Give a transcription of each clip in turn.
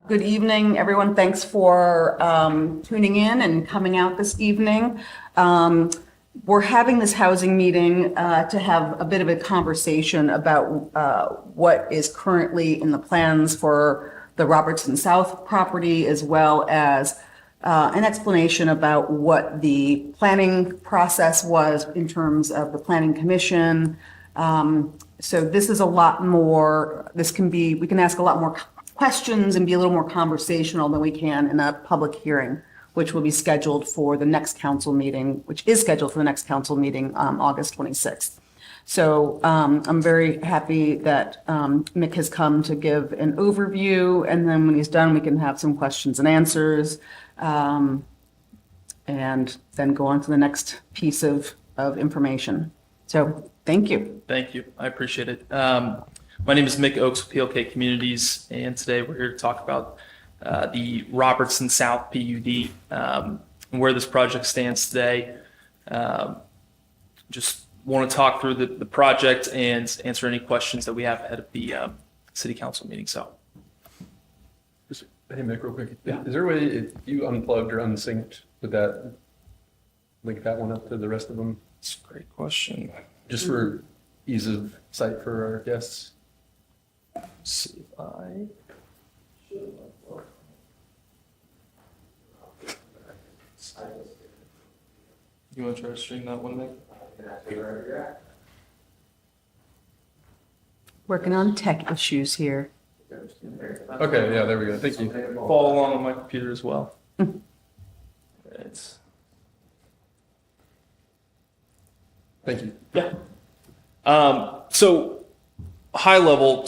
Good evening, everyone. Thanks for tuning in and coming out this evening. We're having this housing meeting to have a bit of a conversation about what is currently in the plans for the Robertson South property, as well as an explanation about what the planning process was in terms of the Planning Commission. So this is a lot more, we can ask a lot more questions and be a little more conversational than we can in a public hearing, which will be scheduled for the next council meeting, August 26th. So I'm very happy that Mick has come to give an overview, and then when he's done, we can have some questions and answers, and then go on to the next piece of information. So thank you. Thank you. I appreciate it. My name is Mick Oakes with PLK Communities, and today we're here to talk about the Robertson South PUD and where this project stands today. Just want to talk through the project and answer any questions that we have ahead of the city council meeting. So, hey Mick, real quick. Yeah. Is there a way, if you unplugged or unsynced, would that link that one up to the rest of them? that's a great question. Just for ease of sight for our guests? Let's see if I. You want to try to stream that one, Mick? Working on tech issues here. Okay, yeah, there we go. Thank you. Follow along on my computer as well. It's. Thank you. Yeah. So high level,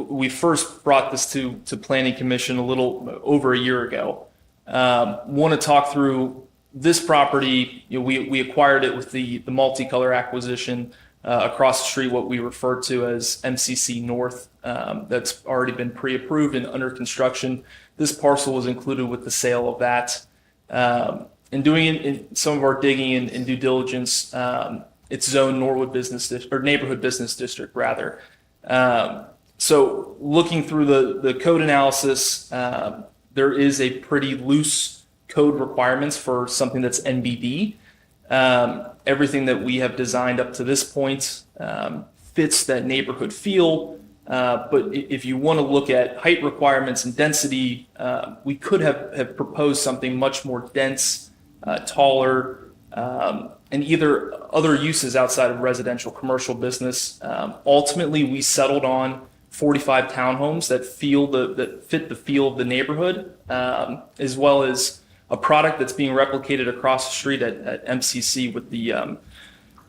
we first brought this to Planning Commission a little over a year ago. Want to talk through this property. We acquired it with the multicolor acquisition across the street, what we refer to as MCC North. That's already been pre-approved and under construction. This parcel was included with the sale of that. In doing in some of our digging and due diligence, it's zoned Norwood neighborhood business district rather. So looking through the code analysis, there is a pretty loose code requirements for something that's NBD. Everything that we have designed up to this point fits that neighborhood feel. But if you want to look at height requirements and density, we could have proposed something much more dense, taller, and either other uses outside of residential commercial business. Ultimately, we settled on 45 townhomes that fit the feel of the neighborhood, as well as a product that's being replicated across the street at MCC with the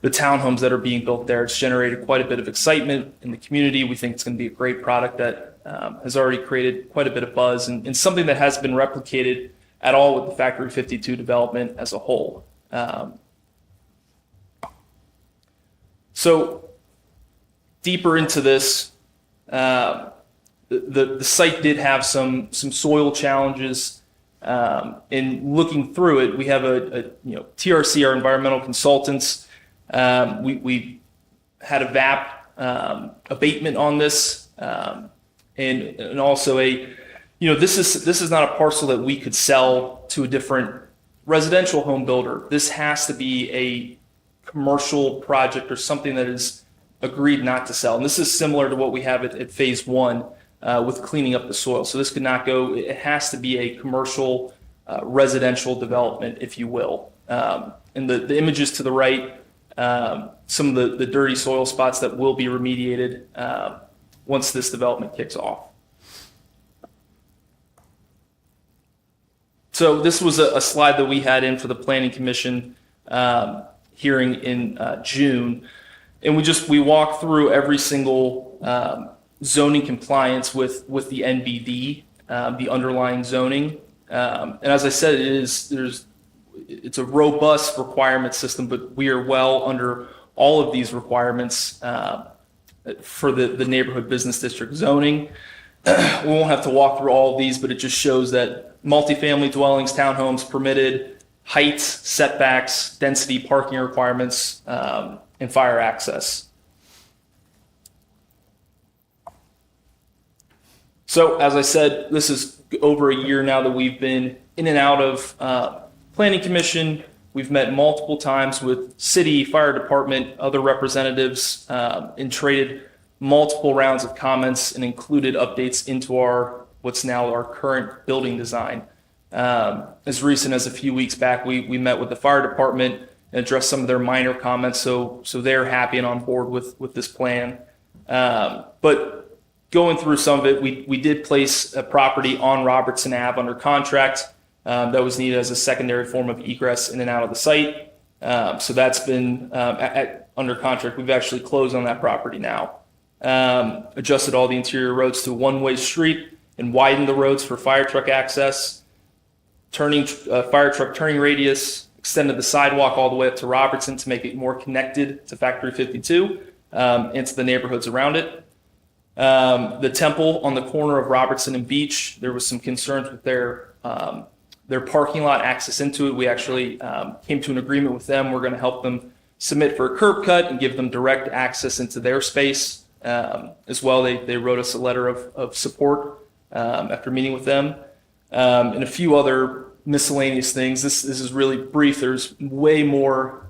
townhomes that are being built there. It's generated quite a bit of excitement in the community. We think it's going to be a great product that has already created quite a bit of buzz and something that hasn't been replicated at all with the Factory 52 development as a whole. So deeper into this, the site did have some soil challenges. In looking through it, we have a TRC, our environmental consultants. We had a VAP abatement on this, and also this is not a parcel that we could sell to a different residential home builder. This has to be a commercial project or something that is agreed not to sell. And this is similar to what we have at phase one with cleaning up the soil. So this could not go, it has to be a commercial residential development, if you will. And the images to the right, some of the dirty soil spots that will be remediated once this development kicks off. So this was a slide that we had in for the Planning Commission hearing in June. And we walked through every single zoning compliance with the NBD, the underlying zoning. And as I said, it's a robust requirement system, but we are well under all of these requirements for the neighborhood business district zoning. We won't have to walk through all of these, but it just shows that multifamily dwellings, townhomes permitted, heights, setbacks, density, parking requirements, and fire access. So as I said, this is over a year now that we've been in and out of Planning Commission. We've met multiple times with city, fire department, other representatives, and traded multiple rounds of comments and included updates into what's now our current building design. As recent as a few weeks back, we met with the fire department and addressed some of their minor comments, so they're happy and on board with this plan. But going through some of it, we did place a property on Robertson Ave under contract that was needed as a secondary form of egress in and out of the site. So that's been under contract. We've actually closed on that property now. Adjusted all the interior roads to a one-way street and widened the roads for fire truck access. Fire truck turning radius, extended the sidewalk all the way up to Robertson to make it more connected to Factory 52 and to the neighborhoods around it. The temple on the corner of Robertson and Beach, there was some concerns with their parking lot access into it. We actually came to an agreement with them. We're going to help them submit for a curb cut and give them direct access into their space as well. They wrote us a letter of support after meeting with them. And a few other miscellaneous things. This is really brief. There's way more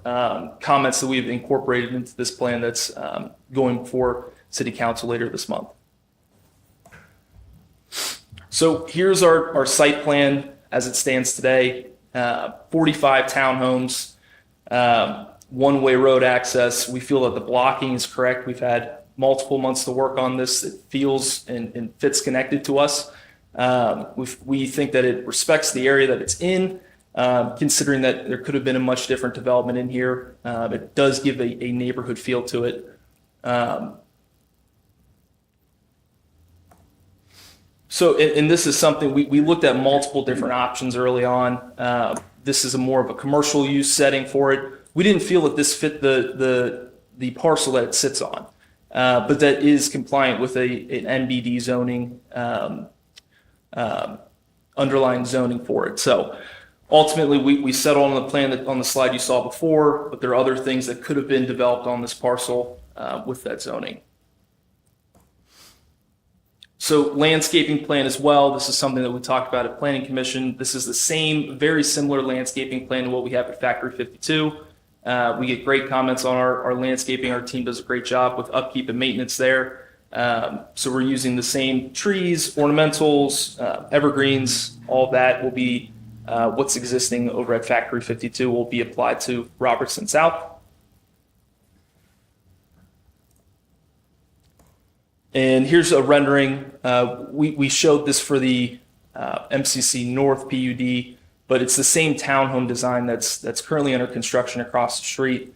comments that we've incorporated into this plan that's going before City Council later this month. So here's our site plan as it stands today. 45 townhomes, one-way road access. We feel that the blocking is correct. We've had multiple months to work on this. It feels and fits connected to us. We think that it respects the area that it's in, considering that there could have been a much different development in here. It does give a neighborhood feel to it. So this is something we looked at multiple different options early on. This is more of a commercial use setting for it. We didn't feel that this fit the parcel that it sits on, but that is compliant with an NBD zoning, underlying zoning for it. So ultimately, we settled on the plan that on the slide you saw before, but there are other things that could have been developed on this parcel with that zoning. So landscaping plan as well. This is something that we talked about at Planning Commission. This is the same, very similar landscaping plan to what we have at Factory 52. We get great comments on our landscaping. Our team does a great job with upkeep and maintenance there. So we're using the same trees, ornamentals, evergreens. All of that will be what's existing over at Factory 52 will be applied to Robertson South. And here's a rendering. We showed this for the MCC North PUD, but it's the same townhome design that's currently under construction across the street.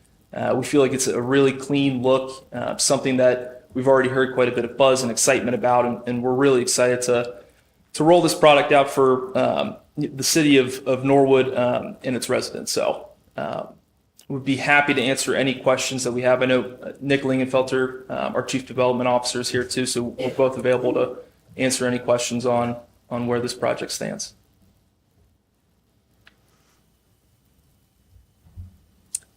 We feel like it's a really clean look, something that we've already heard quite a bit of buzz and excitement about, and we're really excited to roll this product out for the city of Norwood and its residents. So we'd be happy to answer any questions that we have. I know Nick Lingenfelter, our Chief Development Officer, is here too, so we're both available to answer any questions on where this project stands.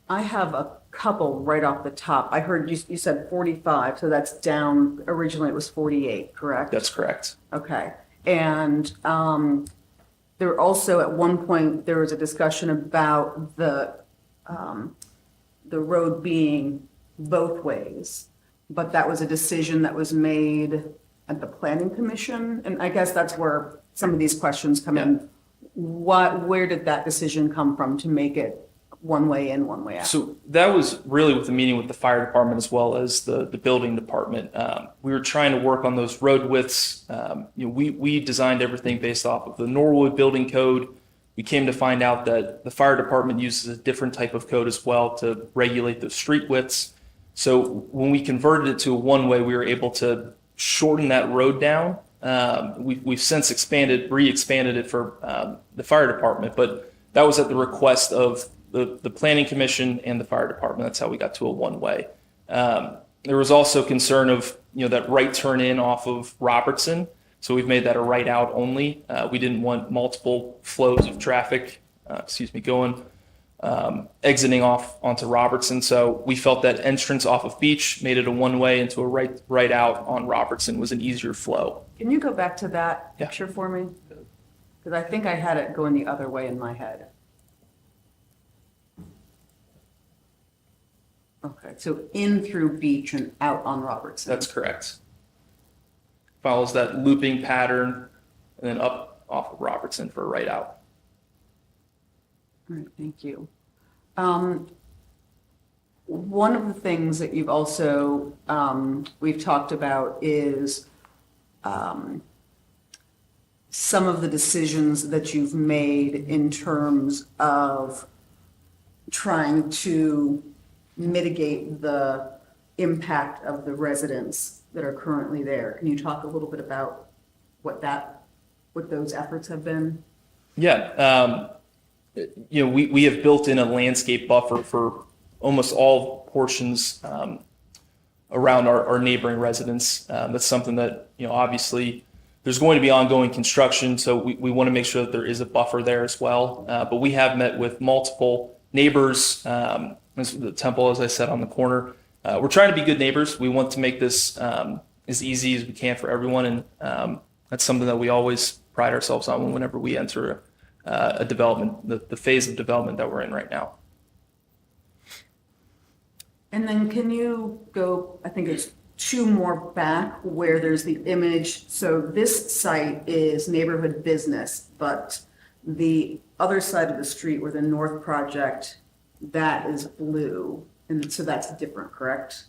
I have a couple right off the top. I heard you said 45, so that's down. Originally it was 48, correct? That's correct. Okay. And there also at one point there was a discussion about the road being both ways, but that was a decision that was made at the Planning Commission, and I guess that's where some of these questions come in. Where did that decision come from to make it one way in, one way out? So that was really with the meeting with the fire department as well as the building department. We were trying to work on those road widths. We designed everything based off of the Norwood building code. We came to find out that the fire department uses a different type of code as well to regulate the street widths. So when we converted it to a one-way, we were able to shorten that road down. We've since re-expanded it for the fire department, but that was at the request of the Planning Commission and the fire department. That's how we got to a one-way. There was also concern of that right turn in off of Robertson. So we've made that a right out only. We didn't want multiple flows of traffic, exiting off onto Robertson. So we felt that entrance off of Beach made it a one-way into a right out on Robertson was an easier flow. Can you go back to that Yeah. picture for me? Because I think I had it going the other way in my head. Okay, so in through Beach and out on Robertson. That's correct. Follows that looping pattern and then up off of Robertson for a right out. All right, thank you. One of the things that you've also, we've talked about is some of the decisions that you've made in terms of trying to mitigate the impact of the residents that are currently there. Can you talk a little bit about what those efforts have been? Yeah. We have built in a landscape buffer for almost all portions around our neighboring residents. That's something that, obviously there's going to be ongoing construction, so we want to make sure that there is a buffer there as well. But we have met with multiple neighbors, the temple, as I said, on the corner. We're trying to be good neighbors. We want to make this as easy as we can for everyone, and that's something that we always pride ourselves on whenever we enter a development, the phase of development that we're in right now. And then can you go, I think it's 2 more back where there's the image. So this site is neighborhood business, but the other side of the street where the North Project, that is blue. And so that's different, correct?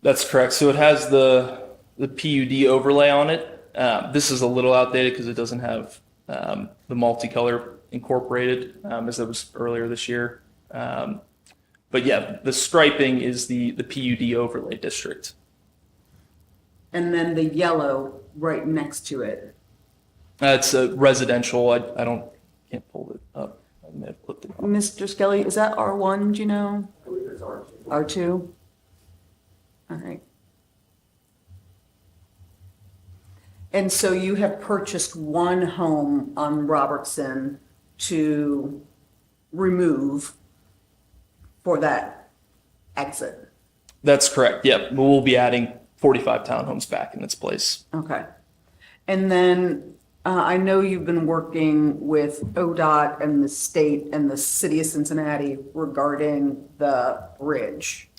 That's correct. So it has the PUD overlay on it. This is a little outdated because it doesn't have the multicolor incorporated as it was earlier this year. But yeah, the striping is the PUD overlay district. And then the yellow right next to it. It's a residential. Can't pull it up. I may have flipped it up. Mr. Skelly, is that R1, do you know? I believe it's R2. R2? All right. And so you have purchased one home on Robertson to remove for that exit. That's correct. Yep. We'll be adding 45 townhomes back in its place. Okay. And then I know you've been working with ODOT and the state and the city of Cincinnati regarding the bridge.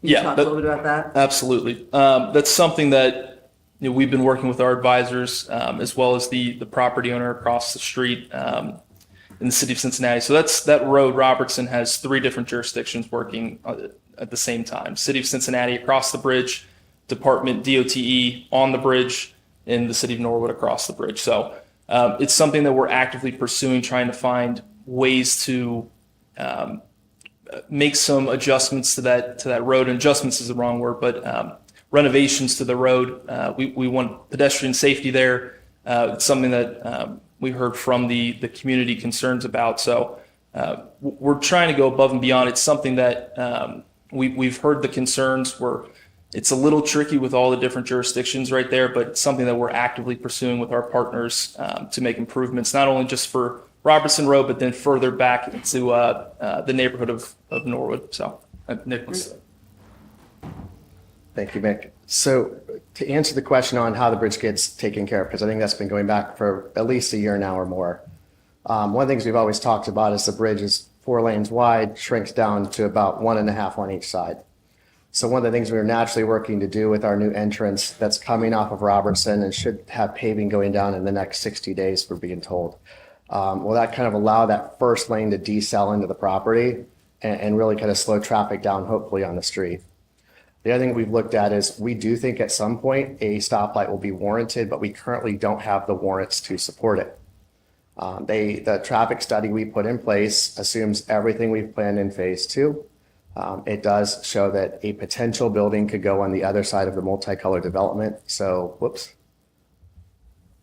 Can you Yeah, talk a little bit about that? Absolutely. That's something that we've been working with our advisors as well as the property owner across the street in the city of Cincinnati. So that road, Robertson, has 3 different jurisdictions working at the same time. City of Cincinnati across the bridge, Department DOTE on the bridge, and the city of Norwood across the bridge. So it's something that we're actively pursuing, trying to find ways to make some adjustments to that road. And adjustments is the wrong word, but renovations to the road. We want pedestrian safety there. It's something that we heard from the community concerns about. So we're trying to go above and beyond. It's something that we've heard the concerns where it's a little tricky with all the different jurisdictions right there, but it's something that we're actively pursuing with our partners to make improvements, not only just for Robertson Road, but then further back into the neighborhood of Norwood. So, Nicholas. Thank you, Mick. So to answer the question on how the bridge gets taken care of, because I think that's been going back for at least a year now or more. One of the things we've always talked about is the bridge is 4 lanes wide, shrinks down to about 1.5 on each side. So one of the things we were naturally working to do with our new entrance that's coming off of Robertson and should have paving going down in the next 60 days, we're being told. Will that kind of allow that first lane to decel into the property and really kind of slow traffic down, hopefully on the street. The other thing we've looked at is we do think at some point a stoplight will be warranted, but we currently don't have the warrants to support it. The traffic study we put in place assumes everything we've planned in phase 2. It does show that a potential building could go on the other side of the multicolored development. So,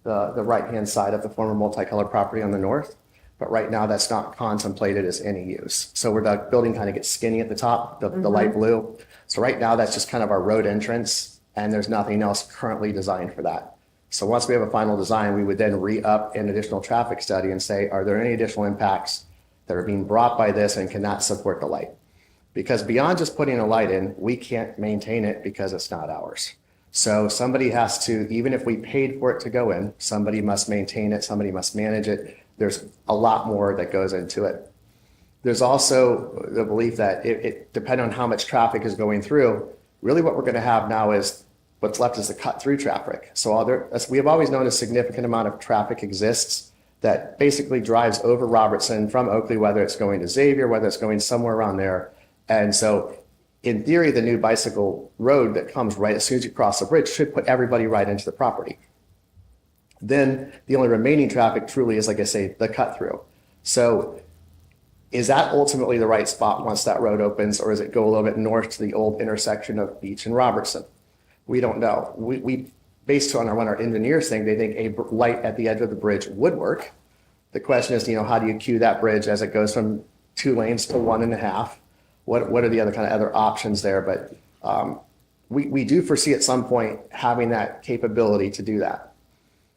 the right-hand side of the former multicolored property on the north. But right now that's not contemplated as any use. So where the building kind of gets skinny at the top, the light blue. So right now that's just kind of our road entrance and there's nothing else currently designed for that. So once we have a final design, we would then re-up an additional traffic study and say, are there any additional impacts that are being brought by this and cannot support the light? Because beyond just putting a light in, we can't maintain it because it's not ours. So somebody has to, even if we paid for it to go in, somebody must maintain it, somebody must manage it. There's a lot more that goes into it. There's also the belief that depending on how much traffic is going through, really what we're going to have now is what's left is the cut through traffic. So we have always known a significant amount of traffic exists that basically drives over Robertson from Oakley, whether it's going to Xavier, whether it's going somewhere around there. And so in theory, the new bicycle road that comes right as soon as you cross the bridge should put everybody right into the property. Then the only remaining traffic truly is, like I say, the cut through. So is that ultimately the right spot once that road opens, or does it go a little bit north to the old intersection of Beach and Robertson? We don't know. We based on what our engineers think, they think a light at the edge of the bridge would work. The question is, how do you cue that bridge as it goes from 2 lanes to 1.5? What are the other kind of other options there? But we do foresee at some point having that capability to do that.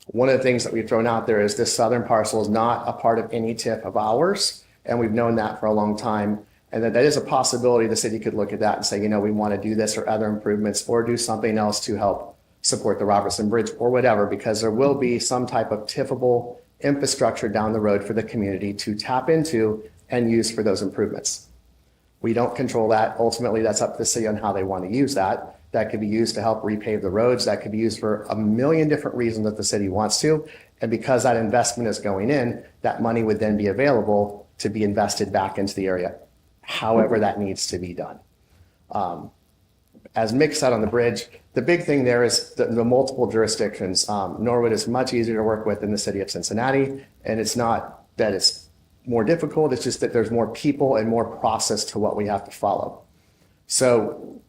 One of the things that we've thrown out there is this southern parcel is not a part of any TIF of ours, and we've known that for a long time. And that is a possibility the city could look at that and say, we want to do this or other improvements or do something else to help support the Robertson Bridge or whatever, because there will be some type of TIFable infrastructure down the road for the community to tap into and use for those improvements. We don't control that. Ultimately, that's up to the city on how they want to use that. That could be used to help repave the roads. That could be used for a million different reasons that the city wants to. And because that investment is going in, that money would then be available to be invested back into the area, however that needs to be done. As Mick said on the bridge, the big thing there is the multiple jurisdictions. Norwood is much easier to work with than the city of Cincinnati. And it's not that it's more difficult, it's just that there's more people and more process to what we have to follow. So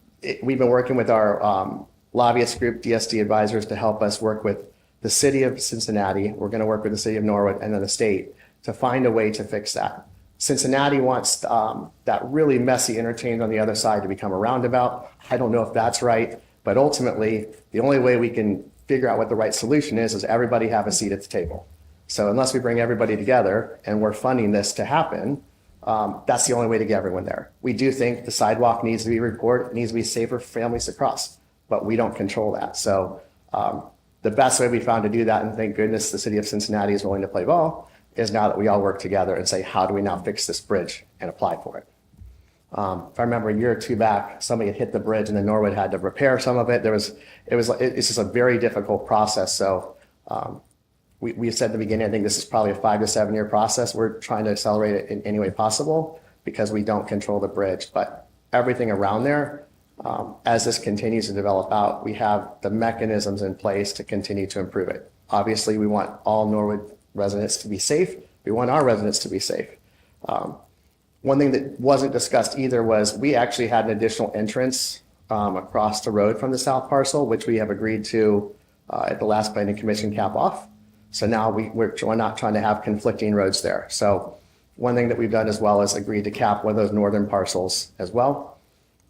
we've been working with our lobbyist group, DSD Advisors, to help us work with the city of Cincinnati. We're going to work with the city of Norwood and then the state to find a way to fix that. Cincinnati wants that really messy interchange on the other side to become a roundabout. I don't know if that's right, but ultimately, the only way we can figure out what the right solution is everybody have a seat at the table. So unless we bring everybody together and we're funding this to happen, that's the only way to get everyone there. We do think the sidewalk needs to be repaired, it needs to be safer for families to cross, but we don't control that. So the best way we found to do that, and thank goodness the city of Cincinnati is willing to play ball, is now that we all work together and say, how do we now fix this bridge and apply for it? If I remember a year or two back, somebody had hit the bridge and then Norwood had to repair some of it. It's just a very difficult process. So we said at the beginning, I think this is probably a 5 to 7 year process. We're trying to accelerate it in any way possible because we don't control the bridge, but everything around there, as this continues to develop out, we have the mechanisms in place to continue to improve it. Obviously, we want all Norwood residents to be safe. We want our residents to be safe. One thing that wasn't discussed either was we actually had an additional entrance across the road from the south parcel, which we have agreed to at the last planning commission cap off. So now we're not trying to have conflicting roads there. So one thing that we've done as well is agreed to cap one of those northern parcels as well.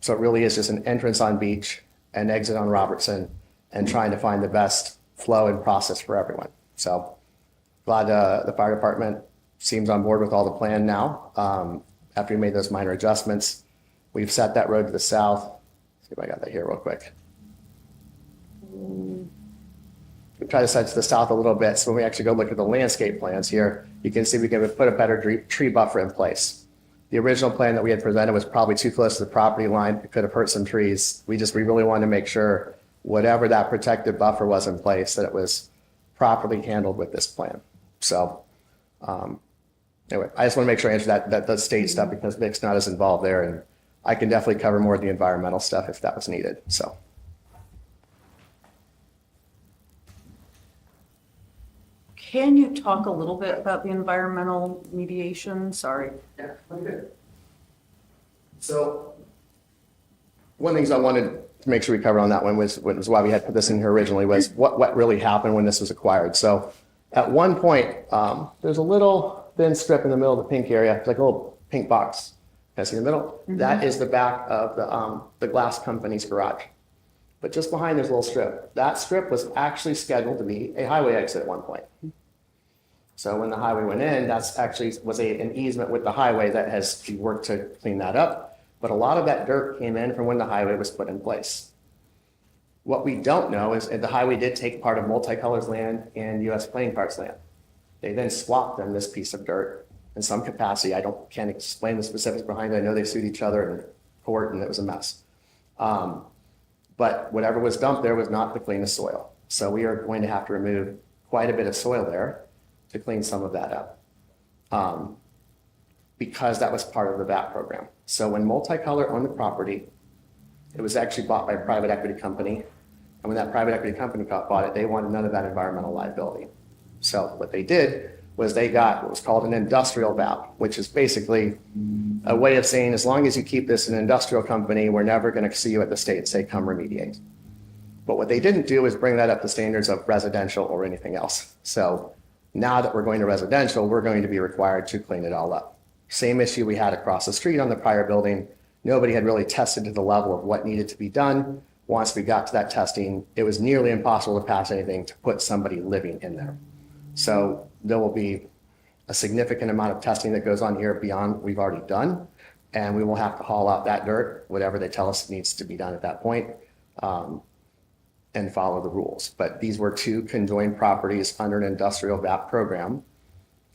So it really is just an entrance on Beach, an exit on Robertson, and trying to find the best flow and process for everyone. So glad the fire department seems on board with all the plan now. After we made those minor adjustments, we've set that road to the south. Let's see if I got that here real quick. We try to set it to the south a little bit. So when we actually go look at the landscape plans here, you can see we can put a better tree buffer in place. The original plan that we had presented was probably too close to the property line. It could have hurt some trees. We really wanted to make sure whatever that protective buffer was in place, that it was properly handled with this plan. So anyway, I just want to make sure I answer that the state stuff because Vic's not as involved there, and I can definitely cover more of the environmental stuff if that was needed. So. Can you talk a little bit about the environmental mediation? Sorry. Yeah, good. So one of the things I wanted to make sure we covered on that one was why we had put this in here originally was what really happened when this was acquired. So at one point, there's a little thin strip in the middle of the pink area. It's like a little pink box. You see in the middle? Mm-hmm. That is the back of the glass company's garage. But just behind there's a little strip. That strip was actually scheduled to be a highway exit at one point. So when the highway went in, that's actually was an easement with the highway that has worked to clean that up. But a lot of that dirt came in from when the highway was put in place. What we don't know is, the highway did take part of Multicolor's land and US Playing Cards land. They then swapped them this piece of dirt in some capacity. Can't explain the specifics behind it. I know they sued each other in court and it was a mess. But whatever was dumped there was not the cleanest soil. So we are going to have to remove quite a bit of soil there to clean some of that up. Because that was part of the VAP program. So when Multicolor owned the property, it was actually bought by a private equity company. And when that private equity company bought it, they wanted none of that environmental liability. So what they did was they got what was called an industrial VAP, which is basically a way of saying, as long as you keep this an industrial company, we're never going to see you at the state and say, come remediate. But what they didn't do is bring that up to standards of residential or anything else. So now that we're going to residential, we're going to be required to clean it all up. Same issue we had across the street on the prior building. Nobody had really tested to the level of what needed to be done. Once we got to that testing, it was nearly impossible to pass anything to put somebody living in there. So there will be a significant amount of testing that goes on here beyond what we've already done. And we will have to haul out that dirt, whatever they tell us needs to be done at that point, and follow the rules. But these were two conjoined properties under an industrial VAP program.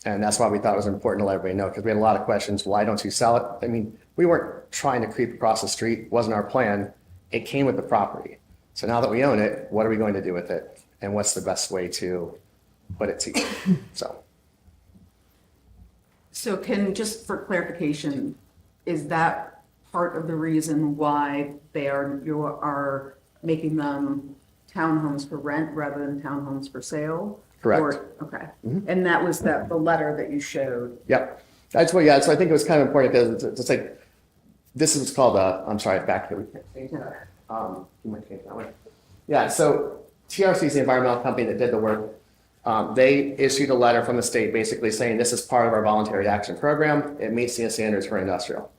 And that's why we thought it was important to let everybody know, because we had a lot of questions. Why don't you sell it? I mean, we weren't trying to creep across the street. It wasn't our plan. It came with the property. So now that we own it, what are we going to do with it? And what's the best way to put it to use? So just for clarification, is that part of the reason why you are making them townhomes for rent rather than townhomes for sale? Correct. Okay. And that was the letter that you showed? Yep. That's what, yeah. So I think it was kind of important because it's like, this is what's called I'm sorry, back here. You might change that one. Yeah. So TRC is the environmental company that did the work. They issued a letter from the state basically saying this is part of our voluntary action program. It meets the standards for industrial.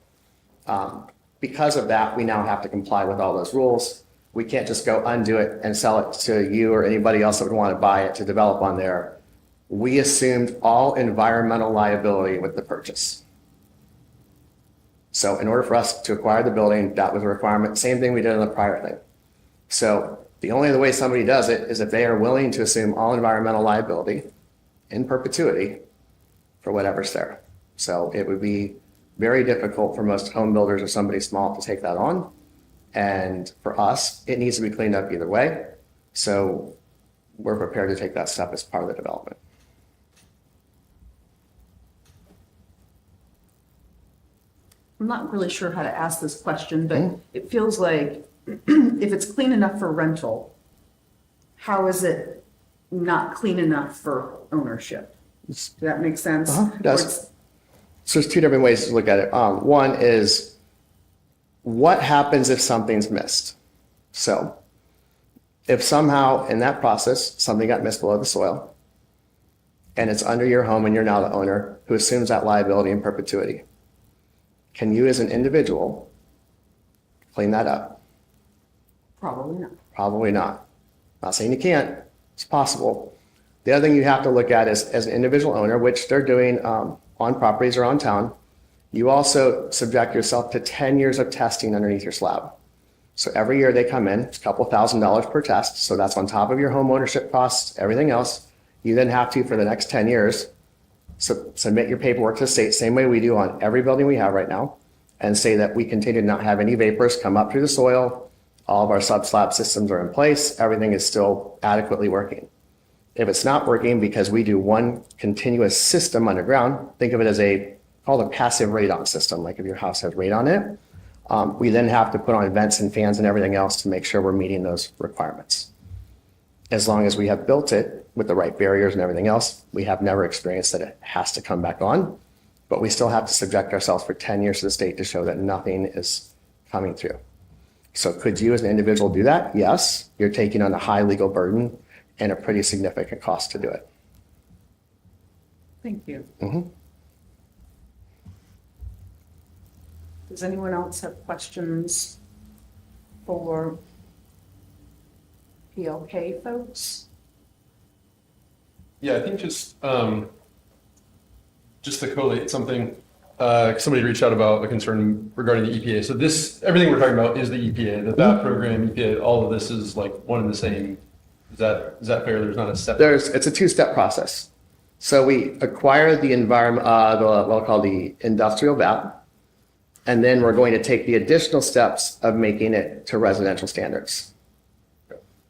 Because of that, we now have to comply with all those rules. We can't just go undo it and sell it to you or anybody else that would want to buy it to develop on there. We assumed all environmental liability with the purchase. So in order for us to acquire the building, that was a requirement. Same thing we did on the prior thing. So the only other way somebody does it is if they are willing to assume all environmental liability in perpetuity for whatever's there. So it would be very difficult for most home builders or somebody small to take that on. And for us, it needs to be cleaned up either way. So we're prepared to take that step as part of the development. I'm not really sure how to ask this question, but it feels like if it's clean enough for rental, how is it not clean enough for ownership? Does that make sense? It does. So there's two different ways to look at it. One is what happens if something's missed? So if somehow in that process, something got missed below the soil and it's under your home and you're now the owner who assumes that liability in perpetuity, can you as an individual clean that up? Probably not. Probably not. Not saying you can't, it's possible. The other thing you have to look at is as an individual owner, which they're doing on properties around town, you also subject yourself to 10 years of testing underneath your slab. So every year they come in, it's a couple $1,000s per test. So that's on top of your home ownership costs, everything else. You then have to, for the next 10 years, submit your paperwork to the state, same way we do on every building we have right now, and say that we continue to not have any vapors come up through the soil. All of our sub-slab systems are in place. Everything is still adequately working. If it's not working because we do one continuous system underground, think of it as called a passive radon system, like if your house has radon in it. We then have to put on vents and fans and everything else to make sure we're meeting those requirements. As long as we have built it with the right barriers and everything else, we have never experienced that it has to come back on, but we still have to subject ourselves for 10 years to the state to show that nothing is coming through. So could you as an individual do that? Yes, you're taking on a high legal burden and a pretty significant cost to do it. Thank you. Mm-hmm. Does anyone else have questions for PLK folks? Yeah, I think just to collate something, somebody reached out about a concern regarding the EPA. So this, everything we're talking about is the EPA, the VAT program, EPA, all of this is like one and the same. Is that fair? There's not a step? It's a two-step process. So we acquire the environment, what I'll call the industrial VAT, and then we're going to take the additional steps of making it to residential standards.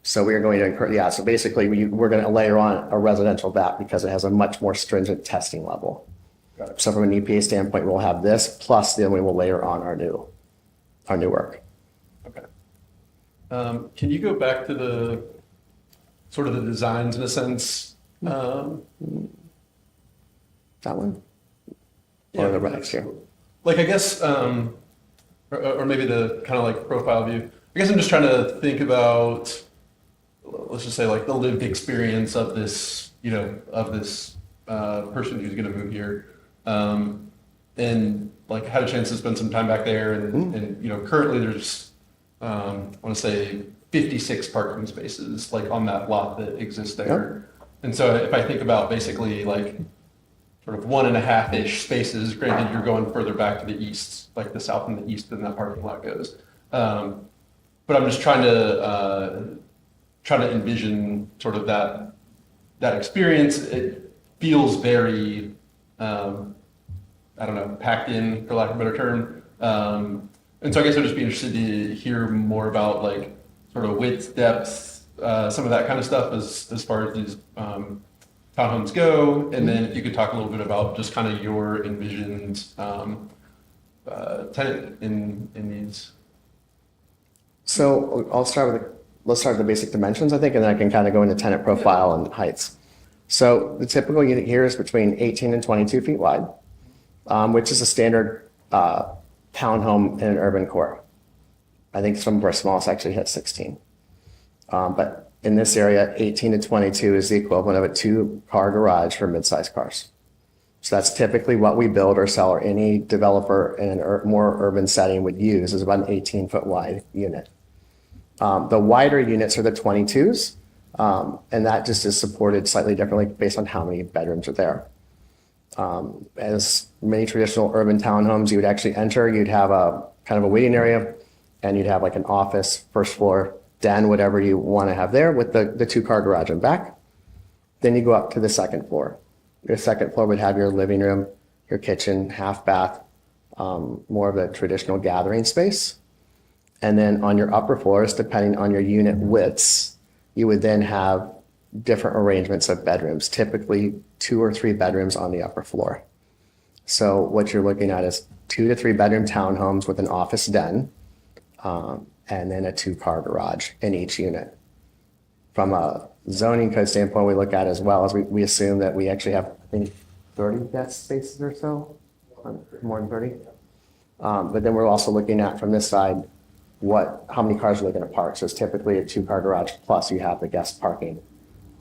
So we are going to incur, yeah, so basically we're going to layer on a residential VAT because it has a much more stringent testing level. So from an EPA standpoint, we'll have this, plus then we will layer on our new work. Okay. Can you go back to the sort of the designs in a sense? That one? Yeah, Or the next here? Like, I guess, or maybe the kind of like profile view. I guess I'm just trying to think about, let's just say like the lived experience of this, you know, of this person who's going to move here. And like had a chance to spend some time back there and you know, currently there's, I want to say 56 parking spaces like on that lot that exists there. Yep. And so if I think about basically like sort of 1.5-ish spaces, granted you're going further back to the east, like the south and the east than that parking lot goes. But I'm just trying to envision sort of that experience. It feels very, I don't know, packed in, for lack of a better term. And so I guess I'd just be interested to hear more about like sort of width, depth, some of that kind of stuff as far as these townhomes go. And then if you could talk a little bit about just kind of your envisioned tenant in these. So let's start with the basic dimensions, I think, and then I can kind of go into tenant profile and heights. So the typical unit here is between 18 and 22 feet wide, which is a standard townhome in an urban core. I think some of our smallest actually hit 16. But in this area, 18 to 22 is the equivalent of a 2-car garage for mid-sized cars. So that's typically what we build or sell, or any developer in a more urban setting would use, is about an 18-foot wide unit. The wider units are the 22s, and that just is supported slightly differently based on how many bedrooms are there. As many traditional urban townhomes, you would actually enter, you'd have a kind of a waiting area, and you'd have like an office, first floor, den, whatever you want to have there, with the 2-car garage in back. Then you go up to the second floor. Your second floor would have your living room, your kitchen, half bath, more of a traditional gathering space. And then on your upper floors, depending on your unit widths, you would then have different arrangements of bedrooms, typically 2 or 3 bedrooms on the upper floor. So what you're looking at is 2 to 3 bedroom townhomes with an office den, and then a 2-car garage in each unit. From a zoning code standpoint, we look at as well as we assume that we actually have, I think, 30 guest spaces or so, more than 30. But then we're also looking at from this side, how many cars are they going to park? So it's typically a 2-car garage, plus you have the guest parking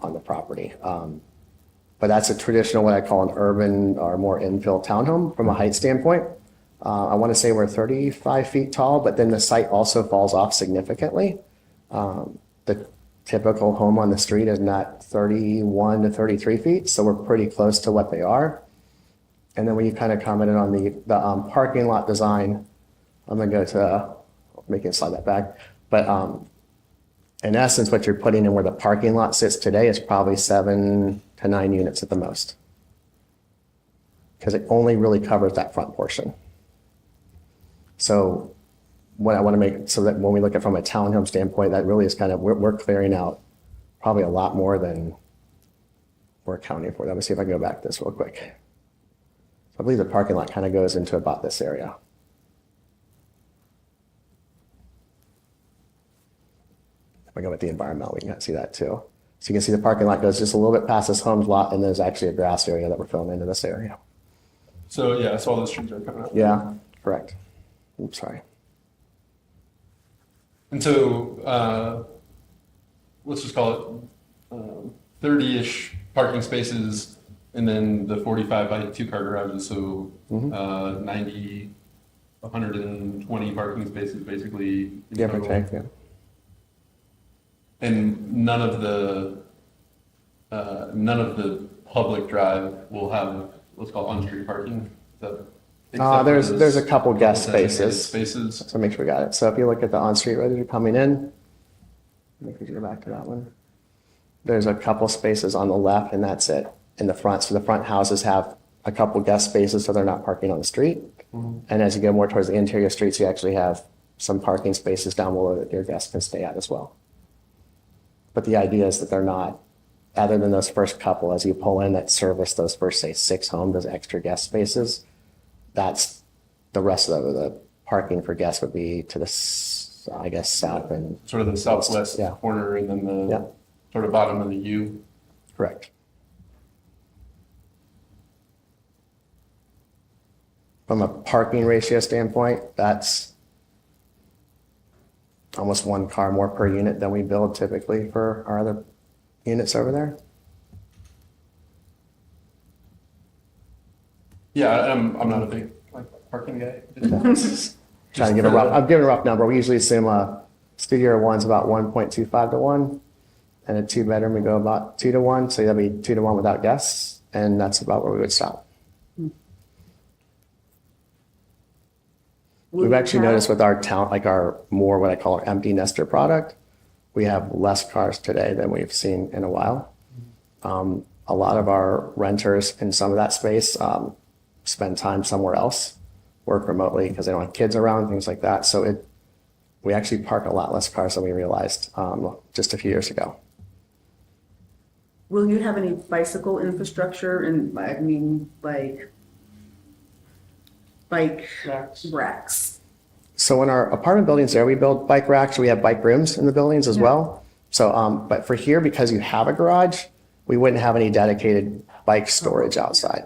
on the property. But that's a traditional, what I call an urban or more infill townhome from a height standpoint. I want to say we're 35 feet tall, but then the site also falls off significantly. The typical home on the street is not 31 to 33 feet, so we're pretty close to what they are. And then when you kind of commented on the parking lot design, I'm going to go to making a slide that back. But in essence, what you're putting in where the parking lot sits today is probably 7 to 9 units at the most, because it only really covers that front portion. So what I want to make, so that when we look at from a townhome standpoint, that really is kind of, we're clearing out probably a lot more than we're accounting for. Let me see if I can go back this real quick. I believe the parking lot kind of goes into about this area. If I go with the environmental, we can see that too. So you can see the parking lot goes just a little bit past this home's lot, and there's actually a grass area that we're filling into this area. So yeah, so all those trees are coming up. Yeah, correct. Oops, sorry. And so let's just call it 30-ish parking spaces, and then the 45 by 2-car garages. So 90, 120 parking spaces basically. Give or take, yeah. And none of the public drive will have, let's call it on-street parking. Is that except for There's a couple guest designated spaces. Spaces. So make sure we got it. So if you look at the on-street road as you're coming in, make sure you go back to that one. There's a couple spaces on the left and that's it in the front. So the front houses have a couple guest spaces so they're not parking on the street. And as you go more towards the interior streets, you actually have some parking spaces down below that your guests can stay at as well. But the idea is that they're not, other than those first couple, as you pull in that service those first, say, 6 homes, those extra guest spaces, that's the rest of the parking for guests would be to the, I guess, south and. Sort of the southwest Yeah. corner and then the Yeah. sort of bottom of the U. Correct. From a parking ratio standpoint, that's almost 1 car more per unit than we build typically for our other units over there. Yeah, I'm not a big like parking guy. Trying to give a rough, I'm giving a rough number. We usually assume a studio one's about 1.25 to 1, and a 2-bedroom we go about 2 to 1. So that'd be 2 to 1 without guests, and that's about where we would stop. We've actually noticed with our town, like our more what I call our empty nester product, we have less cars today than we've seen in a while. A lot of our renters in some of that space spend time somewhere else, work remotely because they don't have kids around, things like that. So we actually park a lot less cars than we realized just a few years ago. Will you have any bicycle infrastructure and, I mean, like, bike racks? So in our apartment buildings there, we build bike racks. We have bike rooms in the buildings as well. So, but for here, because you have a garage, we wouldn't have any dedicated bike storage outside.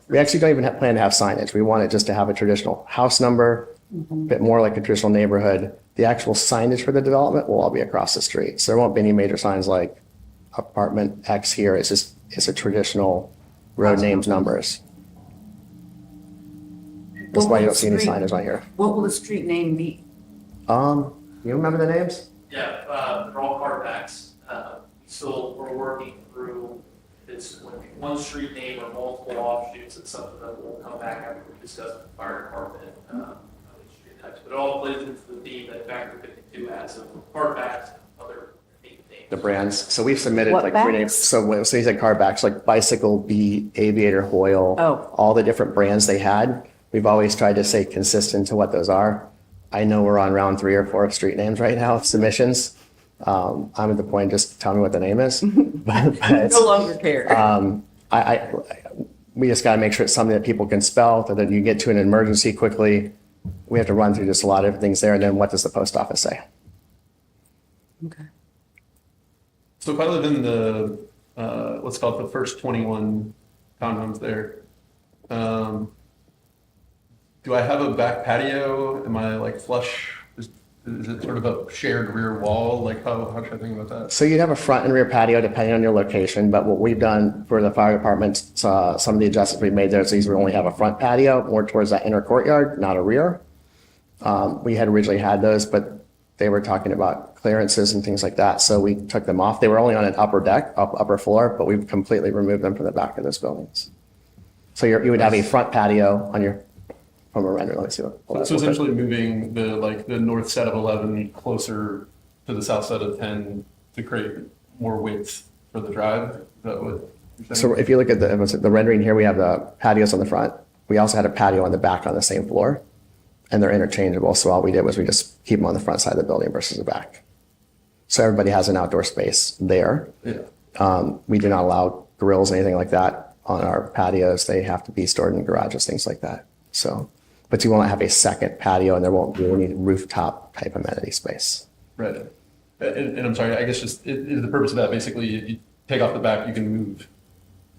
We actually don't even plan to have signage. We want it just to have a traditional house number, a bit more like a traditional neighborhood. The actual signage for the development will all be across the street. So there won't be any major signs like apartment X here. It's a traditional road names, numbers. That's why you don't see any signage on here. What will the street name be? You remember the names? Yeah, they're all car packs. We're working through this one street name or multiple offshoots. It's something that will come back after we discuss with the fire department. Street types, but it all plays into the theme that Factor 52 has of car packs and other neat things. The brands. So we've submitted What like 3 backs? names. So you said car backs, like Bicycle, Beat, Aviator, Hoyle, Oh. all the different brands they had. We've always tried to stay consistent to what those are. I know we're on round 3 or 4 of street names right now, submissions. I'm at the point, just tell me what the name is. But No longer care. we just got to make sure it's something that people can spell, that you get to an emergency quickly. We have to run through just a lot of different things there. And then what does the post office say? Okay. So if I live in the, let's call it the first 21 townhomes there, do I have a back patio? Am I like flush? Is it sort of a shared rear wall? Like how should I think about that? So you'd have a front and rear patio depending on your location, but what we've done for the fire department, some of the adjustments we've made there is these will only have a front patio more towards that inner courtyard, not a rear. We had originally had those, but they were talking about clearances and things like that, so we took them off. They were only on an upper deck, upper floor, but we've completely removed them from the back of those buildings. So you would have a front patio on your, from a render, let me see what. So essentially moving the north side of 11 closer to the south side of 10 to create more width for the drive. Is that what you're saying? So if you look at the rendering here, we have the patios on the front. We also had a patio on the back on the same floor, and they're interchangeable. So all we did was we just keep them on the front side of the building versus the back. So everybody has an outdoor space there. Yeah. We do not allow grills, anything like that on our patios. They have to be stored in garages, things like that. So, but you won't have a second patio, and there won't be any rooftop type amenity space. Right. And I'm sorry, I guess just is the purpose of that basically you take off the back, you can move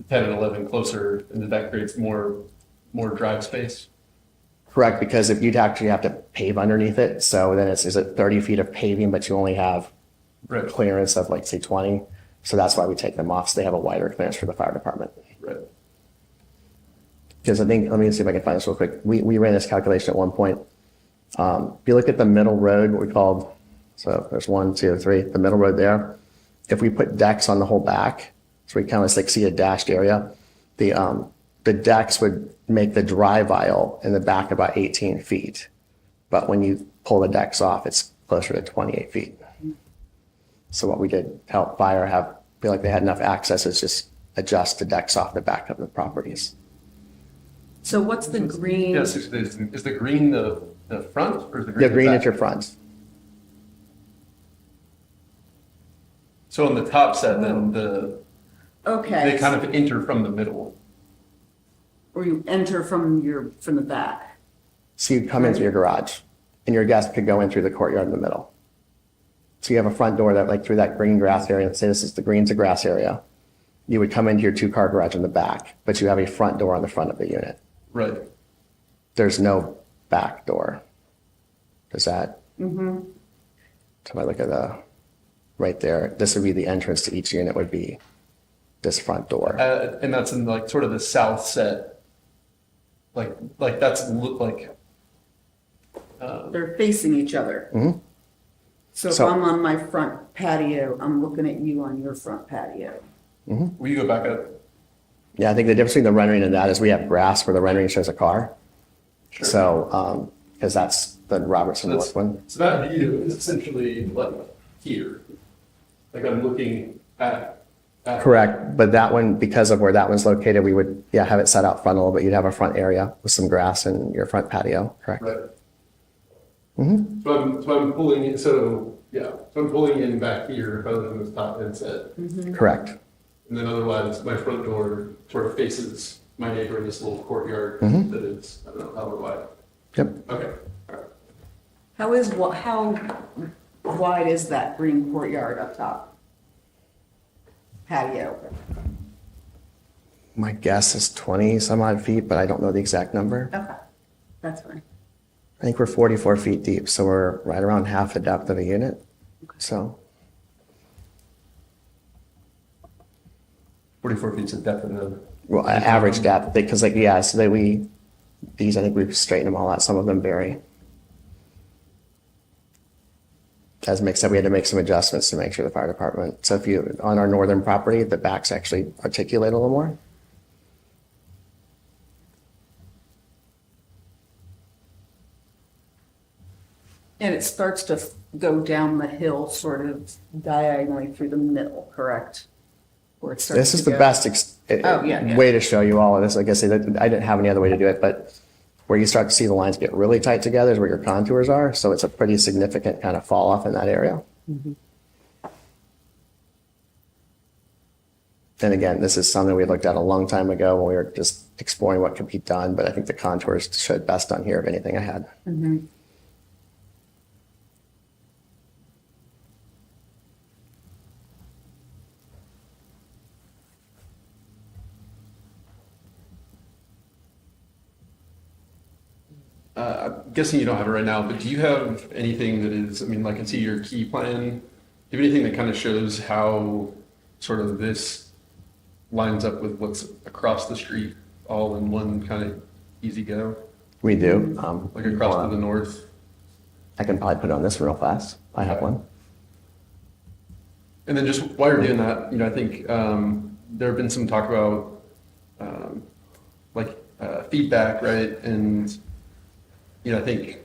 10 and 11 closer, and that creates more drive space? Correct, because if you'd actually have to pave underneath it, so then is it 30 feet of paving, but you only have Right. clearance of like say 20. So that's why we take them off, so they have a wider clearance for the fire department. Right. Because I think, let me see if I can find this real quick. We ran this calculation at one point. If you look at the middle road, what we called, so there's 1, 2, 3, the middle road there. If we put decks on the whole back, so we kind of like see a dashed area, the the decks would make the drive aisle in the back about 18 feet. But when you pull the decks off, it's closer to 28 feet. So what we did to help buyer feel like they had enough access is just adjust the decks off the back of the properties. So what's the green? Yes, is the green the front or is the green The the green back? at your front. So on the top set, then Okay. they kind of enter from the middle. Or you enter from the back. So you come into your garage and your guest could go in through the courtyard in the middle. So you have a front door that like through that green grass area, let's say this is the green to grass area. You would come into your 2-car garage in the back, but you have a front door on the front of the unit. Right. There's no back door. Does that? Mm-hmm. So if I look at right there, this would be the entrance to each unit would be this front door. And that's in like sort of the south set. Like that's like. They're facing each other. Mm-hmm. So if So- I'm on my front patio, I'm looking at you on your front patio. Will you go back up? Yeah, I think the difference between the rendering and that is we have grass where the rendering shows a car. Sure. So, because that's the Robertson North one. So that view is essentially like here. Like I'm looking at. Correct, but that one, because of where that one's located, we would, have it set out front a little bit. You'd have a front area with some grass in your front patio, correct? Right. So I'm pulling in, so I'm pulling in back here other than this top end set. Correct. And then otherwise, my front door sort of faces my neighbor in this little courtyard that is, I don't know, however wide. Yep. Okay, all right. How wide is that green courtyard up top? Patio. My guess is 20 some odd feet, but I don't know the exact number. Okay, that's fine. I think we're 44 feet deep, so we're right around half the depth of a unit. So, 44 feet of depth in the. well, average depth, because so these, I think we've straightened them all out. Some of them vary. As Mick said, we had to make some adjustments to make sure the fire department, so on our northern property, the backs actually articulate a little more. And it starts to go down the hill sort of diagonally through the middle, correct? Where it starts This is to the go- best yeah. way to show you all of this. Like I said, I didn't have any other way to do it, but where you start to see the lines get really tight together is where your contours are. So it's a pretty significant kind of fall off in that area. And again, this is something we looked at a long time ago when we were just exploring what could be done, but I think the contours showed best on here of anything I had. I'm guessing you don't have it right now, but do you have anything that is, I mean, like I can see your key plan. Do you have anything that kind of shows how sort of this lines up with what's across the street all in one kind of easy go? We do. Like across to the north? I can probably put it on this real fast. I have Okay. one. And then just while you're doing that, I think there have been some talk about feedback, right? And I think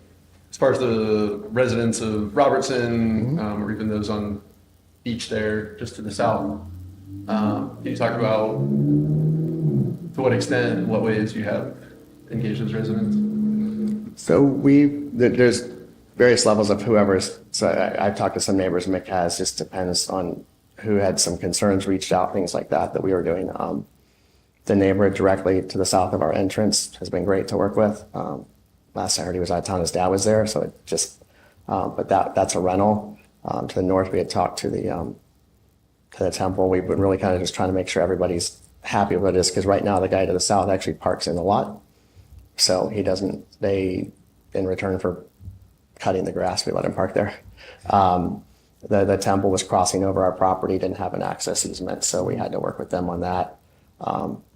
as far as the residents of Robertson, or even those on beach there, just to the south, can you talk about to what extent, in what ways you have engaged those residents? So there's various levels of whoever's, so I've talked to some neighbors, Mick has, just depends on who had some concerns, reached out, things like that we were doing. The neighbor directly to the south of our entrance has been great to work with. Last I heard he was out of town, his dad was there, so it just, but that's a rental. To the north, we had talked to the temple. We've been really kind of just trying to make sure everybody's happy with this, because right now the guy to the south actually parks in the lot. So in return for cutting the grass, we let him park there. The temple was crossing over our property, didn't have an access easement, so we had to work with them on that.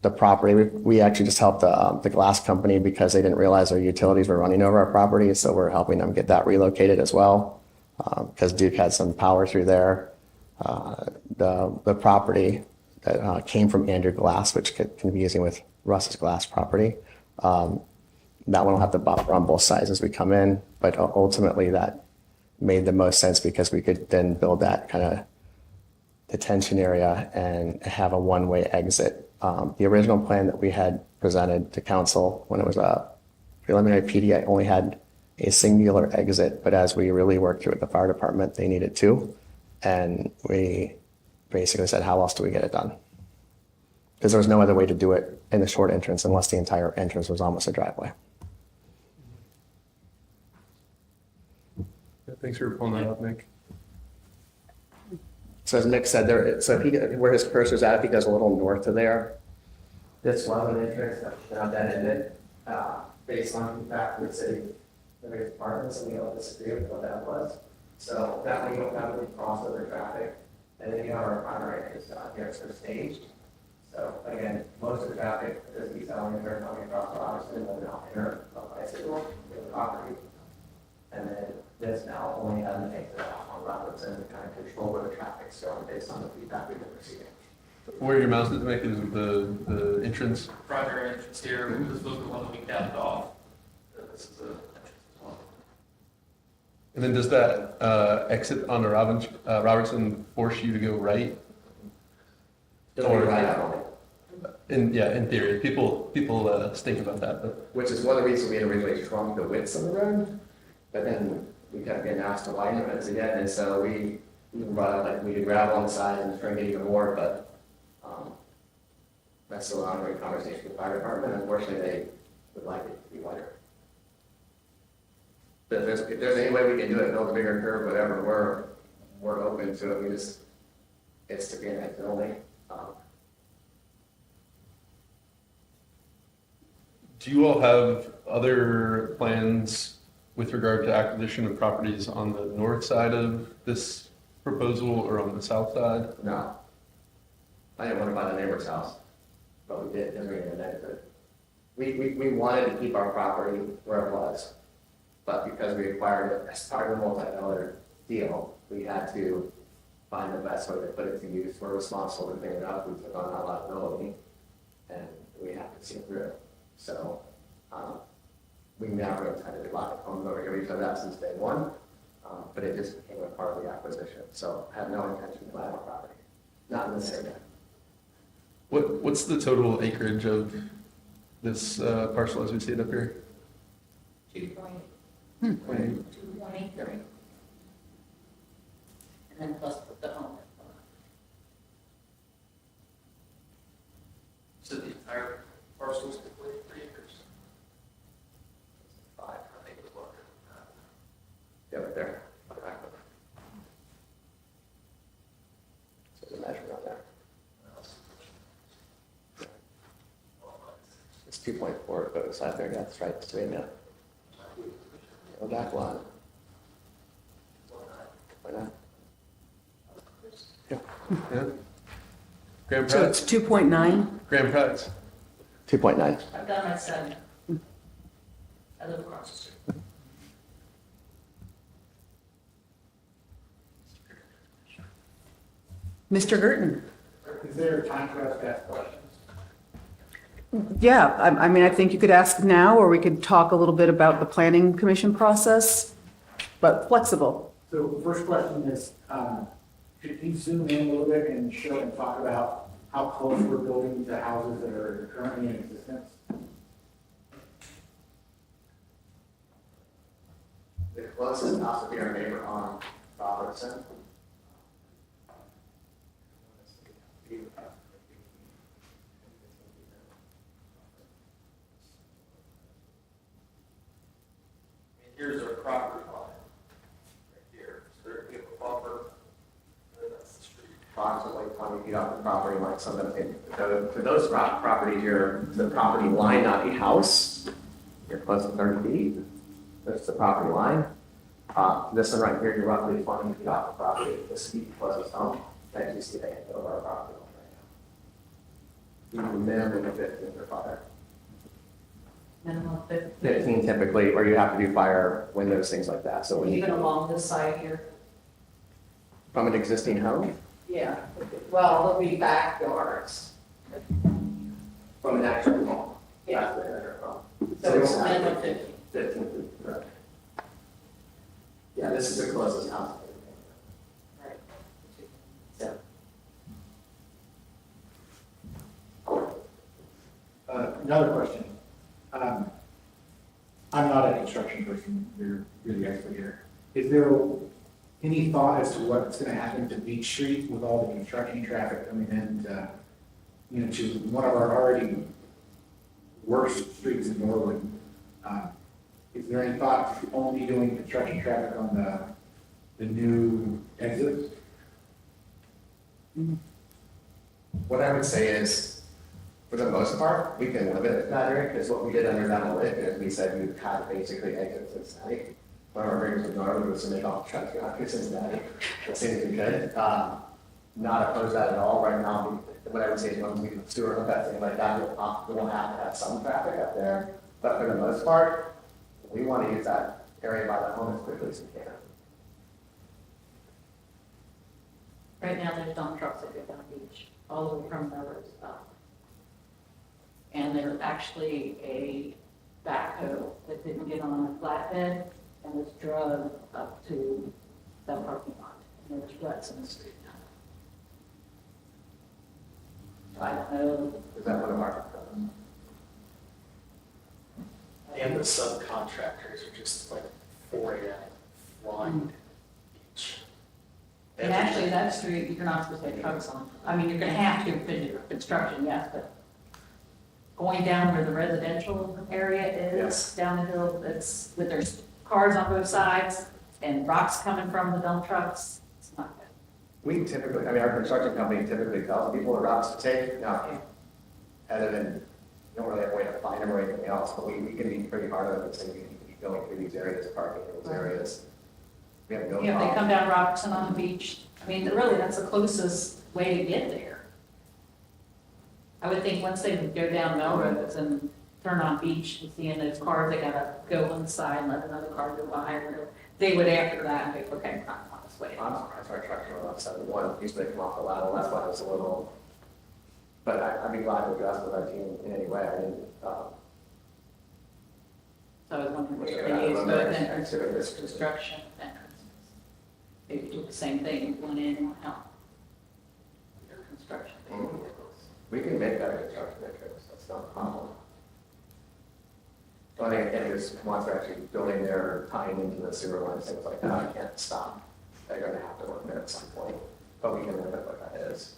The property, we actually just helped the glass company because they didn't realize their utilities were running over our property, so we're helping them get that relocated as well, because Duke had some power through there. The property, that came from Andrew Glass, which can be using with Russ's Glass property. That one will have the buffer on both sides as we come in, but ultimately that made the most sense because we could then build that kind of detention area and have a one-way exit. The original plan that we had presented to council when it was a preliminary PD only had a singular exit, but as we really worked through with the fire department, they needed two. And we basically said, how else do we get it done? Because there was no other way to do it in the short entrance unless the entire entrance was almost a driveway. Thanks for pulling that up, Nick. So as Nick said, where his cursor's at, if he goes a little north of there, this was an entrance that ended, based on feedback from the city, the various departments, and we all disagree with what that was. So that way you don't have any crossover traffic, and then you have our primary entrance down here, so staged. So again, most of the traffic is eastbound here coming across Robertson, and then out here, bicycle, the property. And then this now only has an exit off on Robertson to kind of control where the traffic's going based on the feedback we've been receiving. Where your mouse is, Nick, is the entrance. Primary entrance here, this was the one that we capped off. This is the entrance as well. And then does that exit onto Robertson force you to go right? Or right out only. In theory, people stink about that, but Which is one of the reasons we had originally shrunk the width of the road, but then we kept getting asked to widen it again, and so we brought up like we could gravel on the side and shrink it even more, but that's still an ongoing conversation with the fire department. Unfortunately, they would like it to be wider. But if there's any way we can do it, build a bigger curve, whatever, we're open to it. It's to be an exit only. do you all have other plans with regard to acquisition of properties on the north side of this proposal or on the south side? No. I didn't want to buy the neighbor's house, but we did, we we wanted to keep our property where it was, but because we acquired it as part of a multi-dollar deal, we had to find the best way to put it to use. We're responsible to clean it up, we took on that liability, and we have to see it through. So, we never intended to buy homes over here, we've done that since day one, but it just became a part of the acquisition, so I have no intention to buy our property, not in this area. What's the total acreage of this parcel as we see it up here? 2.23. And then plus the home. So the entire parcel is 3 acres. 5, I think it was larger than that. yeah, right there. So there's a measurement on there. It's 2.4, but it's out there, that's right, it's right now. Go back one. Why not? Yeah. Grand So prize. it's 2.9? Grand prize. 2.9. I've got my son. I live across the street. Mr. Gerton? Is there time for us to ask questions? Yeah, I mean, I think you could ask now, or we could talk a little bit about the planning commission process, but flexible. So the first question is, could you zoom in a little bit and show and talk about how close we're building to houses that are currently in existence? The closest house would be our neighbor on Robertson. Here's our property line, right here. So there we have a buffer, and then that's the street. Approximately 20 feet off the property line, so that to those properties, the property line, not the house, you're close to 30 feet. That's the property line. This one right here, you're roughly 20 feet off the property, this is the closest home. As you see, they hit over our property line right now. Minimum of 15 for fire. Minimum 50. 15 typically, or you have to do fire windows, things like that. So when Even you, along this side here. from an existing home, Yeah, well, they'll be backyards. From an actual home. Yeah. That's where they're from. So it's we don't have minimum 50. 15 feet, right. Yeah, this is the closest house. Right. Yeah. Another question. I'm not a construction person, you're the expert here. Is there any thought as to what's gonna happen to Beach Street with all the construction traffic coming in, to one of our already worst streets in Norwood? Is there any thought to only doing construction traffic on the new exit? What I would say is, for the most part, we can limit that area, because what we did under that lit is we said we had basically exit Cincinnati. One of our biggest with Norwood was to make all the traffic out to Cincinnati, as soon as we could. Not opposed to that at all right now. What I would say is when we do sewer hookups, things like that, we will have to have some traffic up there. But for the most part, we want to use that area by the home as quickly as we can. Right now, there's dump trucks that go down the beach, all the way from Norwood up. And there's actually a backhoe that didn't get on a flatbed and was drugged up to the parking lot. And there's ruts in the street now. I don't know. Is that one of our? And the subcontractors are just like 4 a.m. flying each. And actually, that street, you're not supposed to have trucks on. I mean, you're gonna have to for construction, yes, but going down where the residential area is, down the hill, it's, with their cars on both sides and rocks coming from the dump trucks, it's not good. We typically, I mean, our construction company typically tells people the routes to take. Now, other than, you don't really have a way to find them or anything else, but we can be pretty hard on it, saying you need to be going through these areas, parking in those areas. We have no You know, if they come problem. down Robertson on the beach, I mean, really, that's the closest way to get there. I would think once they go down Melrose and turn on beach and seeing those cars, they gotta go inside and let another car go by, or they would after that, think, okay, we're not on this way. I'm surprised our trucks are on 71, usually they come off the lateral, that's why it's a little, but I'd be glad to address with our team in any way. I mean, So I was wondering Yeah, if they use I'm both not entrances, considering this. construction entrances. Maybe do the same thing, one in, one out. Your construction vehicles. we can make that a construction entrance, that's not a problem. So I think, again, is once they're actually building their, tying into the sewer lines, things like that, I can't stop. They're gonna have to work there at some point, but we can limit what that is.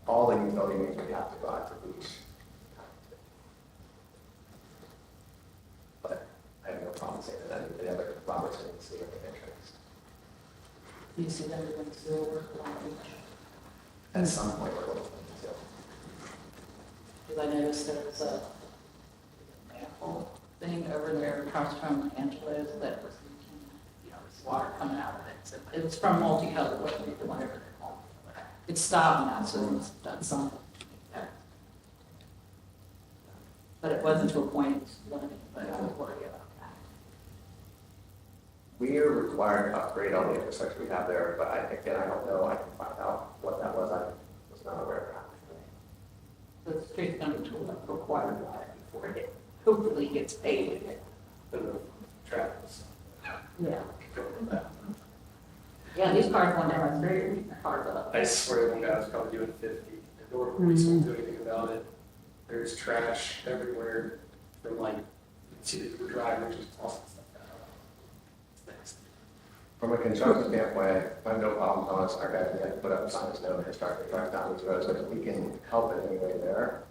All the utility means we have to go out to beach. But I have no problem saying that, the other Robertson is the entrance. Do you see them doing sewer work along the beach? At some point, we're going to. Because I noticed there's a manhole thing over there across from Angelo's that was, there's water coming out of it. So it was from multicolored, wasn't the whatever they're called. It's stopped now, so it's done something. But it wasn't to a point, it's limited, but I was worried about that. We are required to upgrade all the infrastructure we have there, but again, I don't know, I can find out what that was, I was not aware of that. So the street's gonna be torn up for quite a while before it hopefully gets paved. Travels. Yeah. Yeah, these cars going down, it's very hard to. I swear one guy was probably doing 50. And Norwood police won't do anything about it. There's trash everywhere from like, you can see the drivers just tossing stuff out. It's nasty. From a construction standpoint, I have no problem telling us our guys to put up signs, no construction truck down these roads, but if we can help in any way there,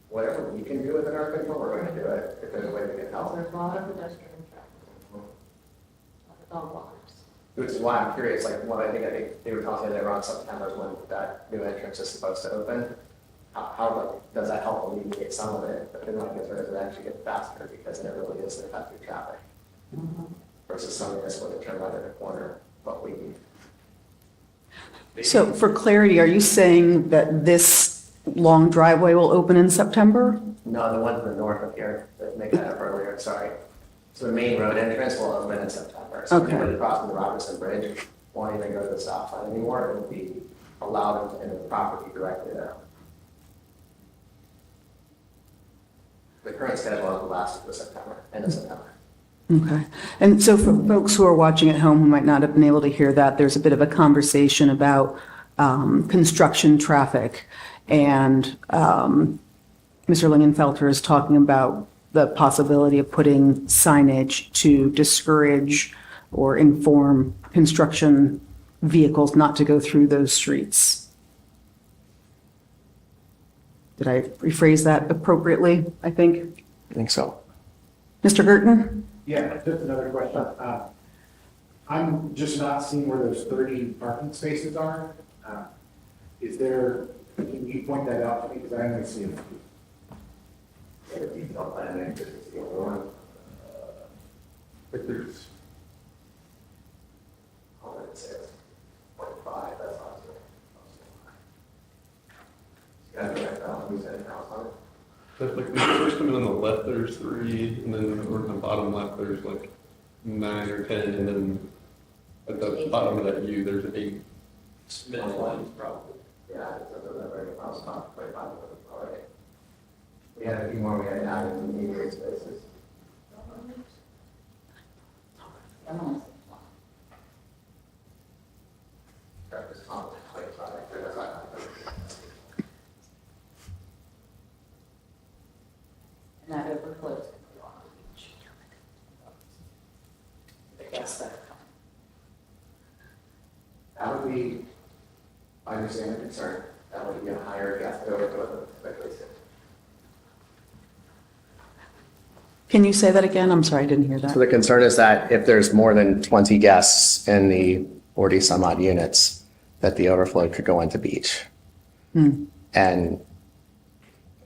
whatever we can do within our control, we're going to do it. If there's a way we can help. There's a lot of pedestrian traffic. A lot of dog walkers. Which is why I'm curious, like, I think they were telling me they were on September when that new entrance is supposed to open. How does that help alleviate some of it? But then my concern is it actually gets faster because there really is the cut through traffic. Versus some of this when they turn right in the corner, but we need. So for clarity, are you saying that this long driveway will open in September? No, the ones in the north of here that make that up earlier, sorry. So the main road entrance will open in September. So Okay. anybody crossing the Robertson Bridge won't even go to the stop sign anymore. It will be allowed in the property directly there. The current schedule will last through September, end of September. Okay. And so for folks who are watching at home who might not have been able to hear that, there's a bit of a conversation about construction traffic. And Mr. Lingenfelter is talking about the possibility of putting signage to discourage or inform construction vehicles not to go through those streets. Did I rephrase that appropriately, I think? I think so. Mr. Gerton? Yeah, just another question. I'm just not seeing where those 30 parking spaces are. Is there, can you point that out to me, because I only see them. Like there's, that's like the first one on the left, there's 3, and then over the bottom left, there's like 9 or 10, and then at the bottom of that U, there's 8. Middle one, probably. Yeah, we had a few more we had added in the media spaces. And that overflows can go on the beach. I guess that. That would be, I understand the concern, that would be a higher gas overflow typically. Can you say that again? I'm sorry, I didn't hear So that. the concern is that if there's more than 20 guests in the 40 some odd units, that the overflow could go into beach. And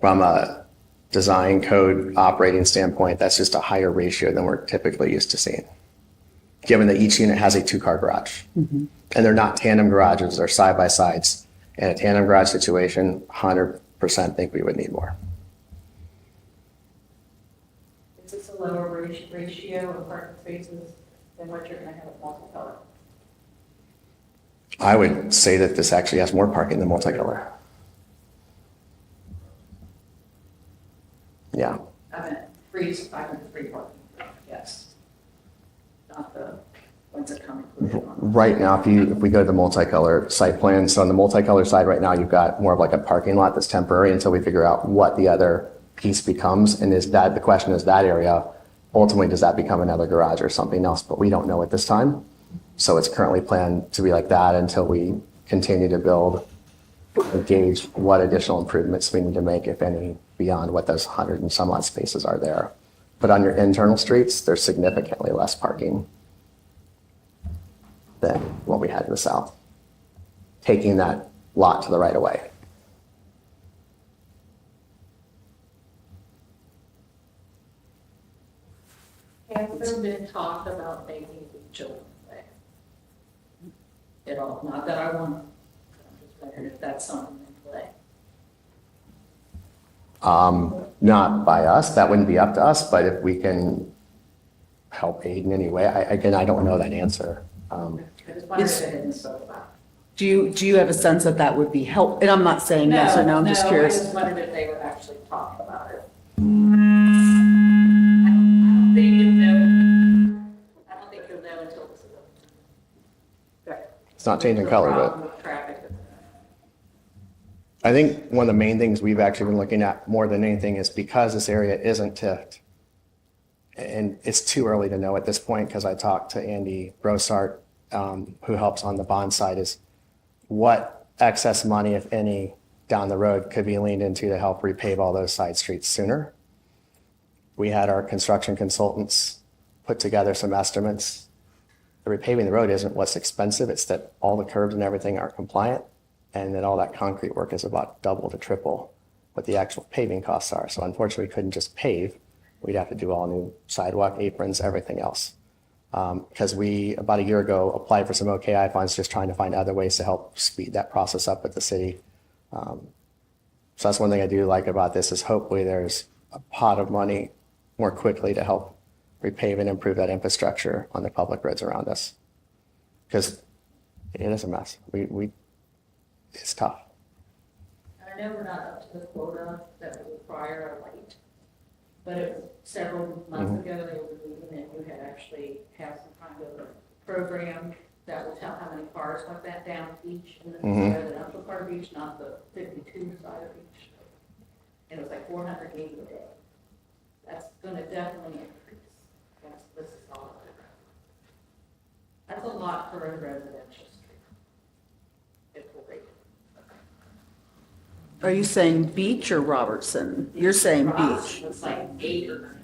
from a design code operating standpoint, that's just a higher ratio than we're typically used to seeing, given that each unit has a 2-car garage. And they're not tandem garages, they're side by sides. In a tandem garage situation, 100% think we would need more. Is this a lower ratio of parking spaces than what you're gonna have at multi-color? I would say that this actually has more parking than multicolor. Yeah. I mean, free parking, yes. Not the ones that come included on. Right now, if we go to the multicolor site plan, so on the multicolor side right now, you've got more of like a parking lot that's temporary until we figure out what the other piece becomes. And the question is that area, ultimately, does that become another garage or something else? But we don't know at this time. So it's currently planned to be like that until we continue to build and gauge what additional improvements we need to make, if any, beyond what those 100 and some odd spaces are there. But on your internal streets, there's significantly less parking than what we had in the south, taking that lot to the right of way. Has there been talk about making it children play? At all, not that I want, I'm just wondering if that's something in play. Not by us, that wouldn't be up to us, but if we can help aid in any way, again, I don't know that answer. I just wondered if it had been spoke about. Do you have a sense that that would be help? And I'm not saying yes or no, I'm just curious. I just wondered if they were actually talking about it. I don't think you'll know until this is over. It's not changing color, Problem but with traffic. I think one of the main things we've actually been looking at more than anything is because this area isn't TIFed, and it's too early to know at this point, because I talked to Andy Brossart, who helps on the bond side, is what excess money, if any, down the road could be leaned into to help repave all those side streets sooner. We had our construction consultants put together some estimates. The repaving the road isn't what's expensive, it's that all the curbs and everything are compliant, and that all that concrete work is about double to triple what the actual paving costs are. So unfortunately, we couldn't just pave. We'd have to do all new sidewalk aprons, everything else. Because we, about a year ago, applied for some OKI funds, just trying to find other ways to help speed that process up with the city. So that's one thing I do like about this, is hopefully there's a pot of money more quickly to help repave and improve that infrastructure on the public roads around us. Because it is a mess. It's tough. I know we're not up to the quota that would require a light, but it was several months ago, they were meeting and you had actually have some kind of a program that would tell how many cars went that down each in the residential part of each, not the 52 side of each. And it was like 480 a day. That's gonna definitely increase. This is all. That's a lot for a residential street. It will be. Are you saying Beach or Robertson? You're saying Beach. It's like 8 or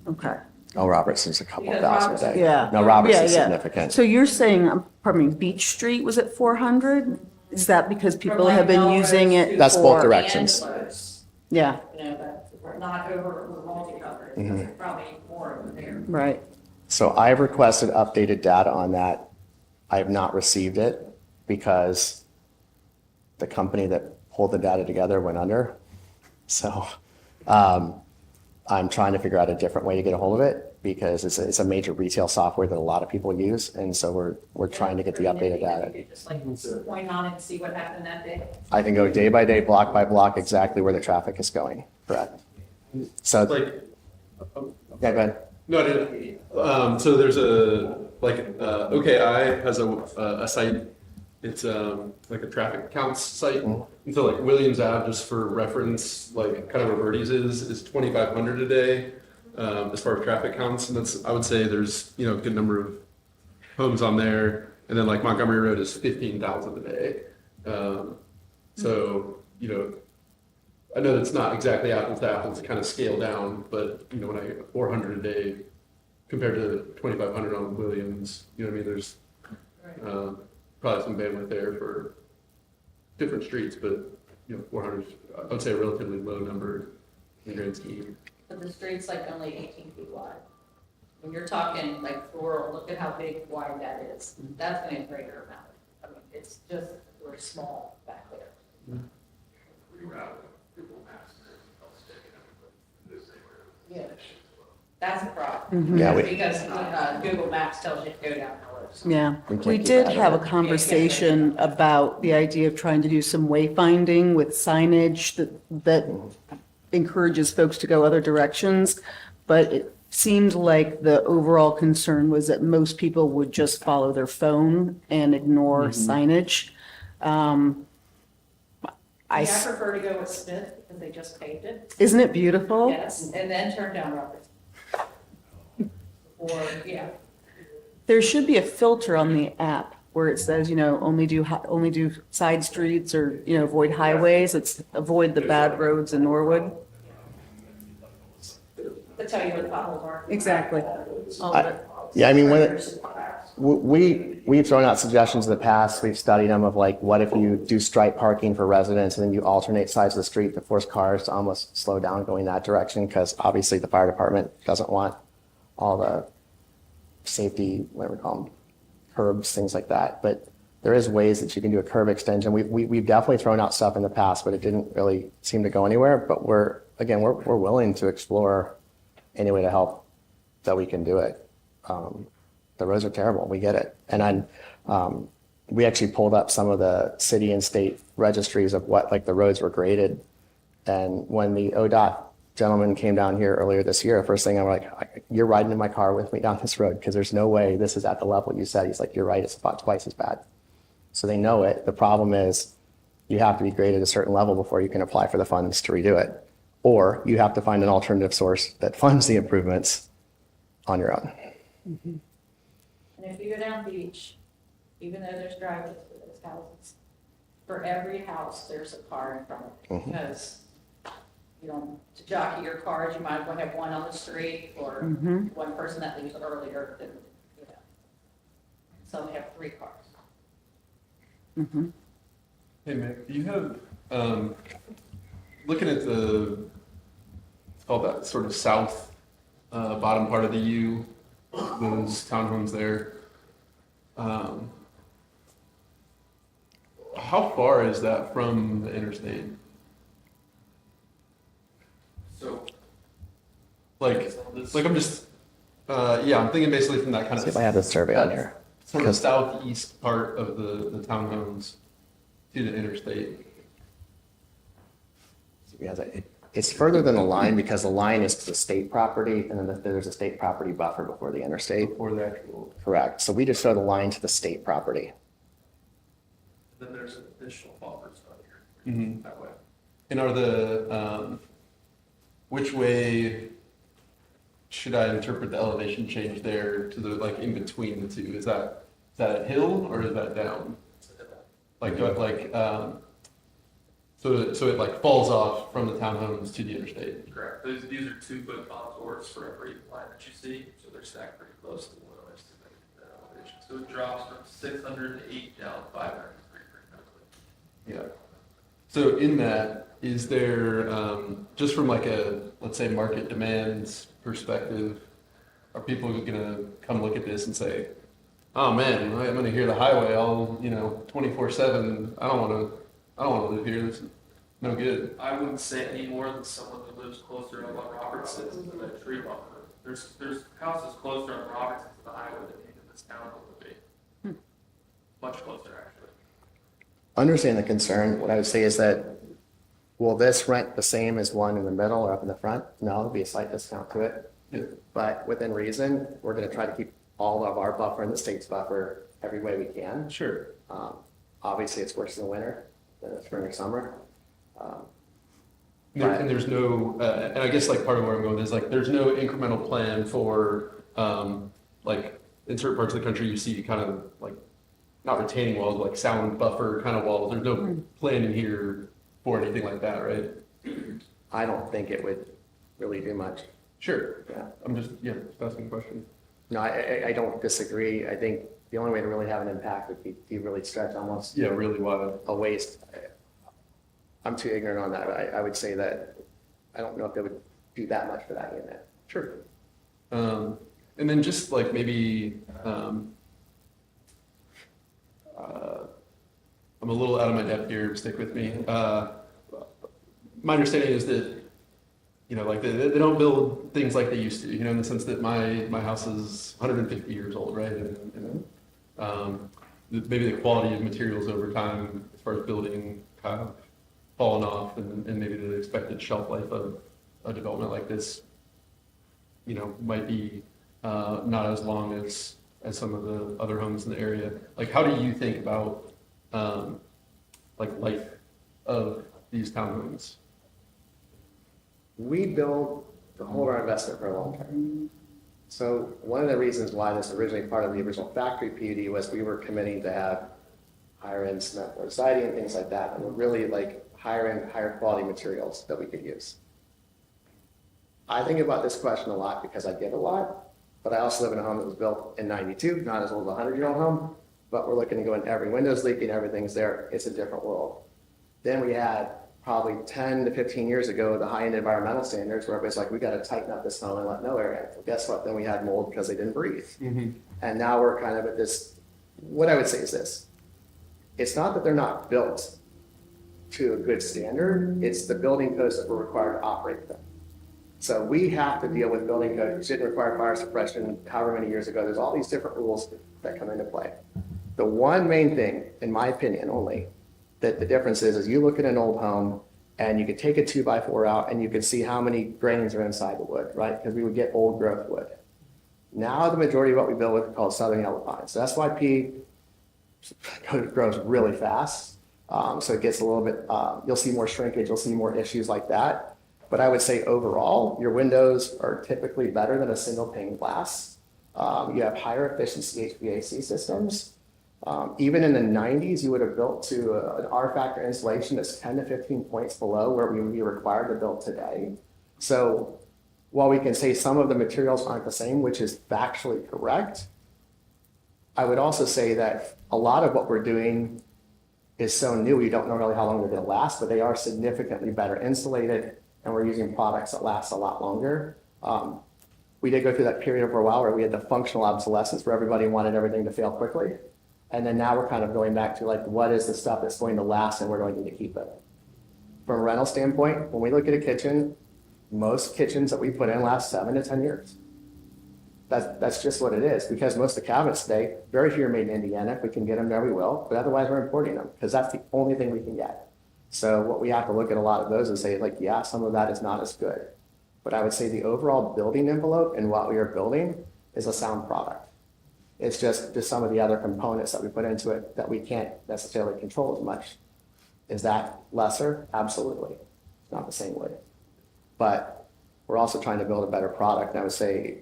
900. Okay. Oh, Robertson's a couple Because thousand a day. Yeah. No, Robertson's Yeah, yeah. significant. So you're saying, pardon me, Beach Street was at 400? Is that because people have been using it That's both for? directions. Yeah, You know, but we're not over the multi-cover, it's probably more over there. right. So I've requested updated data on that. I have not received it because the company that pulled the data together went under. So I'm trying to figure out a different way to get a hold of it because it's a major retail software that a lot of people use. And so we're trying to get the updated data. Just like point on it and see what happened that day. I can go day by day, block by block, exactly where the traffic is going. Correct. So, Like, yeah, go ahead. no, I didn't. So there's OKI has a site. It's like a traffic counts site. And so like Williams Ave, just for reference, like kind of where Verdi's is 2,500 a day as far as traffic counts. And that's, I would say there's, a good number of homes on there. And then like Montgomery Road is 15,000 a day. So, I know that's not exactly apples to apples, kind of scale down, but when I get 400 a day compared to 2,500 on Williams, there's probably some bandwidth there for different streets, but 400 is, I would say, a relatively low number in the grand scheme. But the street's like only 18 feet wide. When you're talking like floral, look at how big wide that is. That's gonna be a greater amount. I mean, it's just, we're small back there. Yeah, that's the problem. Yeah, Because Google Maps tells you to go down the road. Yeah, We can't we keep did that have a up. conversation about the idea of trying to do some wayfinding with signage that encourages folks to go other directions. But it seemed like the overall concern was that most people would just follow their phone and ignore signage. I prefer to go with Smith because they just paved it. Isn't it beautiful? Yes, and then turn down Roberts. Or, yeah. There should be a filter on the app where it says, only do side streets or, avoid highways. It's avoid the bad roads in Norwood. To tell you where the potholes are. Exactly. All of it. Yeah, I mean, we've thrown out suggestions in the past. We've studied them of like, what if you do stripe parking for residents and then you alternate sides of the street to force cars to almost slow down going that direction? Because obviously the fire department doesn't want all the safety, whatever we call them, curbs, things like that. But there is ways that you can do a curb extension. We've definitely thrown out stuff in the past, but it didn't really seem to go anywhere. But we're willing to explore any way to help that we can do it. The roads are terrible. We get it. And we actually pulled up some of the city and state registries of what like the roads were graded. And when the ODOT gentleman came down here earlier this year, first thing I'm like, you're riding in my car with me down this road because there's no way this is at the level you said. He's like, you're right. It's about twice as bad. So they know it. The problem is you have to be graded a certain level before you can apply for the funds to redo it. Or you have to find an alternative source that funds the improvements on your own. And if you go down Beach, even though there's driveways for those houses, for every house, there's a car in front of it. Because, to jockey your cars, you might as well have one on the street or one person that leaves earlier than, So they have 3 cars. Hey, Mick, do you have, looking at it's called that sort of south bottom part of the U, those townhomes there. How far is that from the interstate? So, Like I'm just Yeah, I'm thinking basically from that kind See of. if I have the survey on here. Sort of Because- southeast part of the townhomes to the interstate. It's further than the line because the line is the state property and then there's a state property buffer before the interstate. Before the actual. Correct. So we just show the line to the state property. Then there's additional buffers out here that way. And are the, which way should I interpret the elevation change there to the, like, in between the two? Is that a hill or is that down? Like, so it like falls off from the townhomes to the interstate? Correct. These are 2-foot contours for every line that you see, so they're stacked pretty close to one another to make that elevation. So it drops from 608 down to 593 pretty quickly. Yeah. So in that, is there, just from like a, let's say, market demands perspective, are people gonna come look at this and say, oh man, I'm gonna hear the highway all, 24/7. I don't wanna live here. This is no good. I wouldn't say any more than someone who lives closer to what Robertson to that tree buffer. There's houses closer on Robertson to the highway than even this town would be. Much closer, actually. Understand the concern. What I would say is that, will this rent the same as one in the middle or up in the front? No, there'll be a slight discount to it. Yeah. But within reason, we're going to try to keep all of our buffer and the state's buffer every way we can. Sure. Obviously, it's worse in the winter than the spring or summer. And there's no, and I guess like part of where I'm going is like, there's no incremental plan for, like, in certain parts of the country, you see kind of like, not retaining walls, but like sound buffer kind of walls. There's no plan in here for anything like that, right? I don't think it would really do much. Sure. Yeah. I'm just asking a question. No, I don't disagree. I think the only way to really have an impact would be to really stretch almost Yeah, really wild. a waste. I'm too ignorant on that. I would say that I don't know if they would do that much for that unit. Sure. And then just like maybe, I'm a little out of my depth here, stick with me. My understanding is that, like they don't build things like they used to, in the sense that my house is 150 years old, right? And maybe the quality of materials over time, as far as building, kind of fallen off, and maybe the expected shelf life of a development like this, might be not as long as some of the other homes in the area. Like, how do you think about like life of these townhomes? We build to hold our investment for a long term. So one of the reasons why this originally part of the original factory PUD was we were committing to have higher end cement or siding and things like that, and we're really like higher quality materials that we could use. I think about this question a lot because I get a lot, but I also live in a home that was built in 92, not as old as a 100-year-old home, but we're looking to go in every window's leaking, everything's there. It's a different world. Then we had probably 10 to 15 years ago, the high-end environmental standards where everybody's like, we got to tighten up this home and let no air in. Well, guess what? Then we had mold because they didn't breathe. And now we're kind of at this, what I would say is this. It's not that they're not built to a good standard, it's the building codes that we're required to operate them. So we have to deal with building codes, which didn't require fire suppression however many years ago. There's all these different rules that come into play. The one main thing, in my opinion only, that the difference is you look at an old home and you could take a 2x4 out and you can see how many grains are inside the wood, right? Because we would get old growth wood. Now the majority of what we build with is called southern yellow pine. So that's why P grows really fast. So it gets a little bit, you'll see more shrinkage, you'll see more issues like that. But I would say overall, your windows are typically better than a single pane glass. You have higher efficiency HVAC systems. Even in the 90s, you would have built to an R factor insulation that's 10 to 15 points below where we would be required to build today. So while we can say some of the materials aren't the same, which is factually correct, I would also say that a lot of what we're doing is so new, we don't know really how long they're going to last, but they are significantly better insulated, and we're using products that last a lot longer. We did go through that period for a while where we had the functional obsolescence where everybody wanted everything to fail quickly. And then now we're kind of going back to like, what is the stuff that's going to last and we're going to need to keep it. From a rental standpoint, when we look at a kitchen, most kitchens that we put in last 7 to 10 years. That's just what it is, because most of the cabinets today, very few are made in Indiana. If we can get them there, we will, but otherwise we're importing them, because that's the only thing we can get. So what we have to look at a lot of those and say, like, yeah, some of that is not as good. But I would say the overall building envelope and what we are building is a sound product. It's just some of the other components that we put into it that we can't necessarily control as much. Is that lesser? Absolutely. It's not the same way. But we're also trying to build a better product. And I would say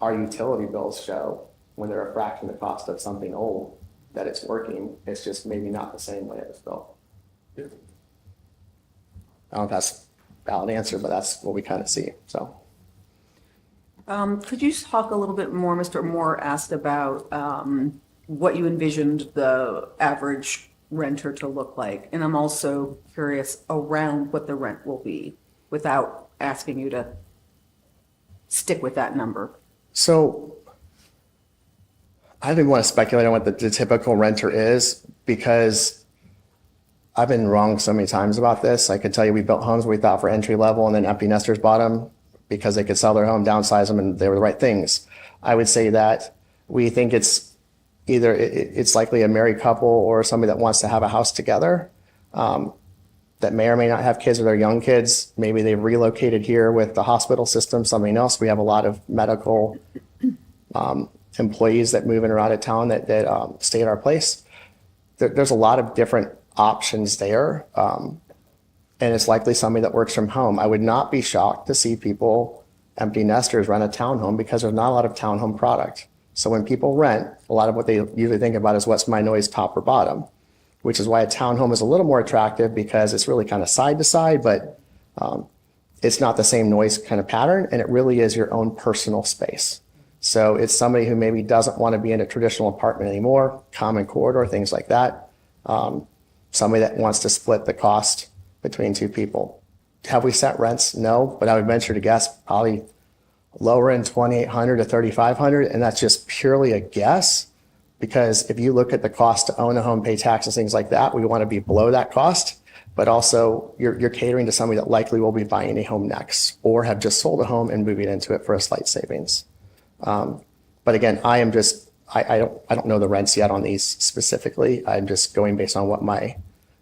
our utility bills show, when they're a fraction of the cost of something old, that it's working. It's just maybe not the same way it was built. I don't know if that's a valid answer, but that's what we kind of see, so. Could you talk a little bit more, Mr. Moore asked about what you envisioned the average renter to look like? And I'm also curious around what the rent will be, without asking you to stick with that number. So I don't even want to speculate on what the typical renter is, because I've been wrong so many times about this. I could tell you we built homes we thought for entry level, and then empty nesters bought them because they could sell their home, downsize them, and they were the right things. I would say that we think it's either it's likely a married couple or somebody that wants to have a house together, that may or may not have kids or they're young kids. Maybe they've relocated here with the hospital system, something else. We have a lot of medical employees that move in or out of town that stay at our place. There's a lot of different options there. And it's likely somebody that works from home. I would not be shocked to see people, empty nesters, rent a townhome, because there's not a lot of townhome product. So when people rent, a lot of what they usually think about is what's my noise, top or bottom, which is why a townhome is a little more attractive, because it's really kind of side to side, but it's not the same noise kind of pattern, and it really is your own personal space. So it's somebody who maybe doesn't want to be in a traditional apartment anymore, common corridor, things like that. Somebody that wants to split the cost between two people. Have we set rents? No, but I would venture to guess probably lower in 2,800 to 3,500, and that's just purely a guess, because if you look at the cost to own a home, pay taxes, things like that, we want to be below that cost, but also you're catering to somebody that likely will be buying a home next, or have just sold a home and moving into it for a slight savings. But again, I don't know the rents yet on these specifically. I'm just going based on what my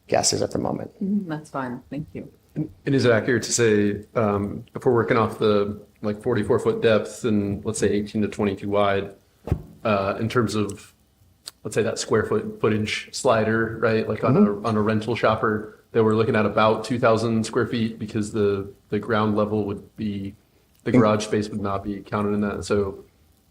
guess is at the moment. That's fine, thank you. And is it accurate to say, if we're working off the like 44-foot depth and let's say 18 to 22 wide, in terms of, let's say that square footage slider, right? Like on a rental shopper, that we're looking at about 2,000 square feet, because the ground level would be, the garage space would not be counted in that. So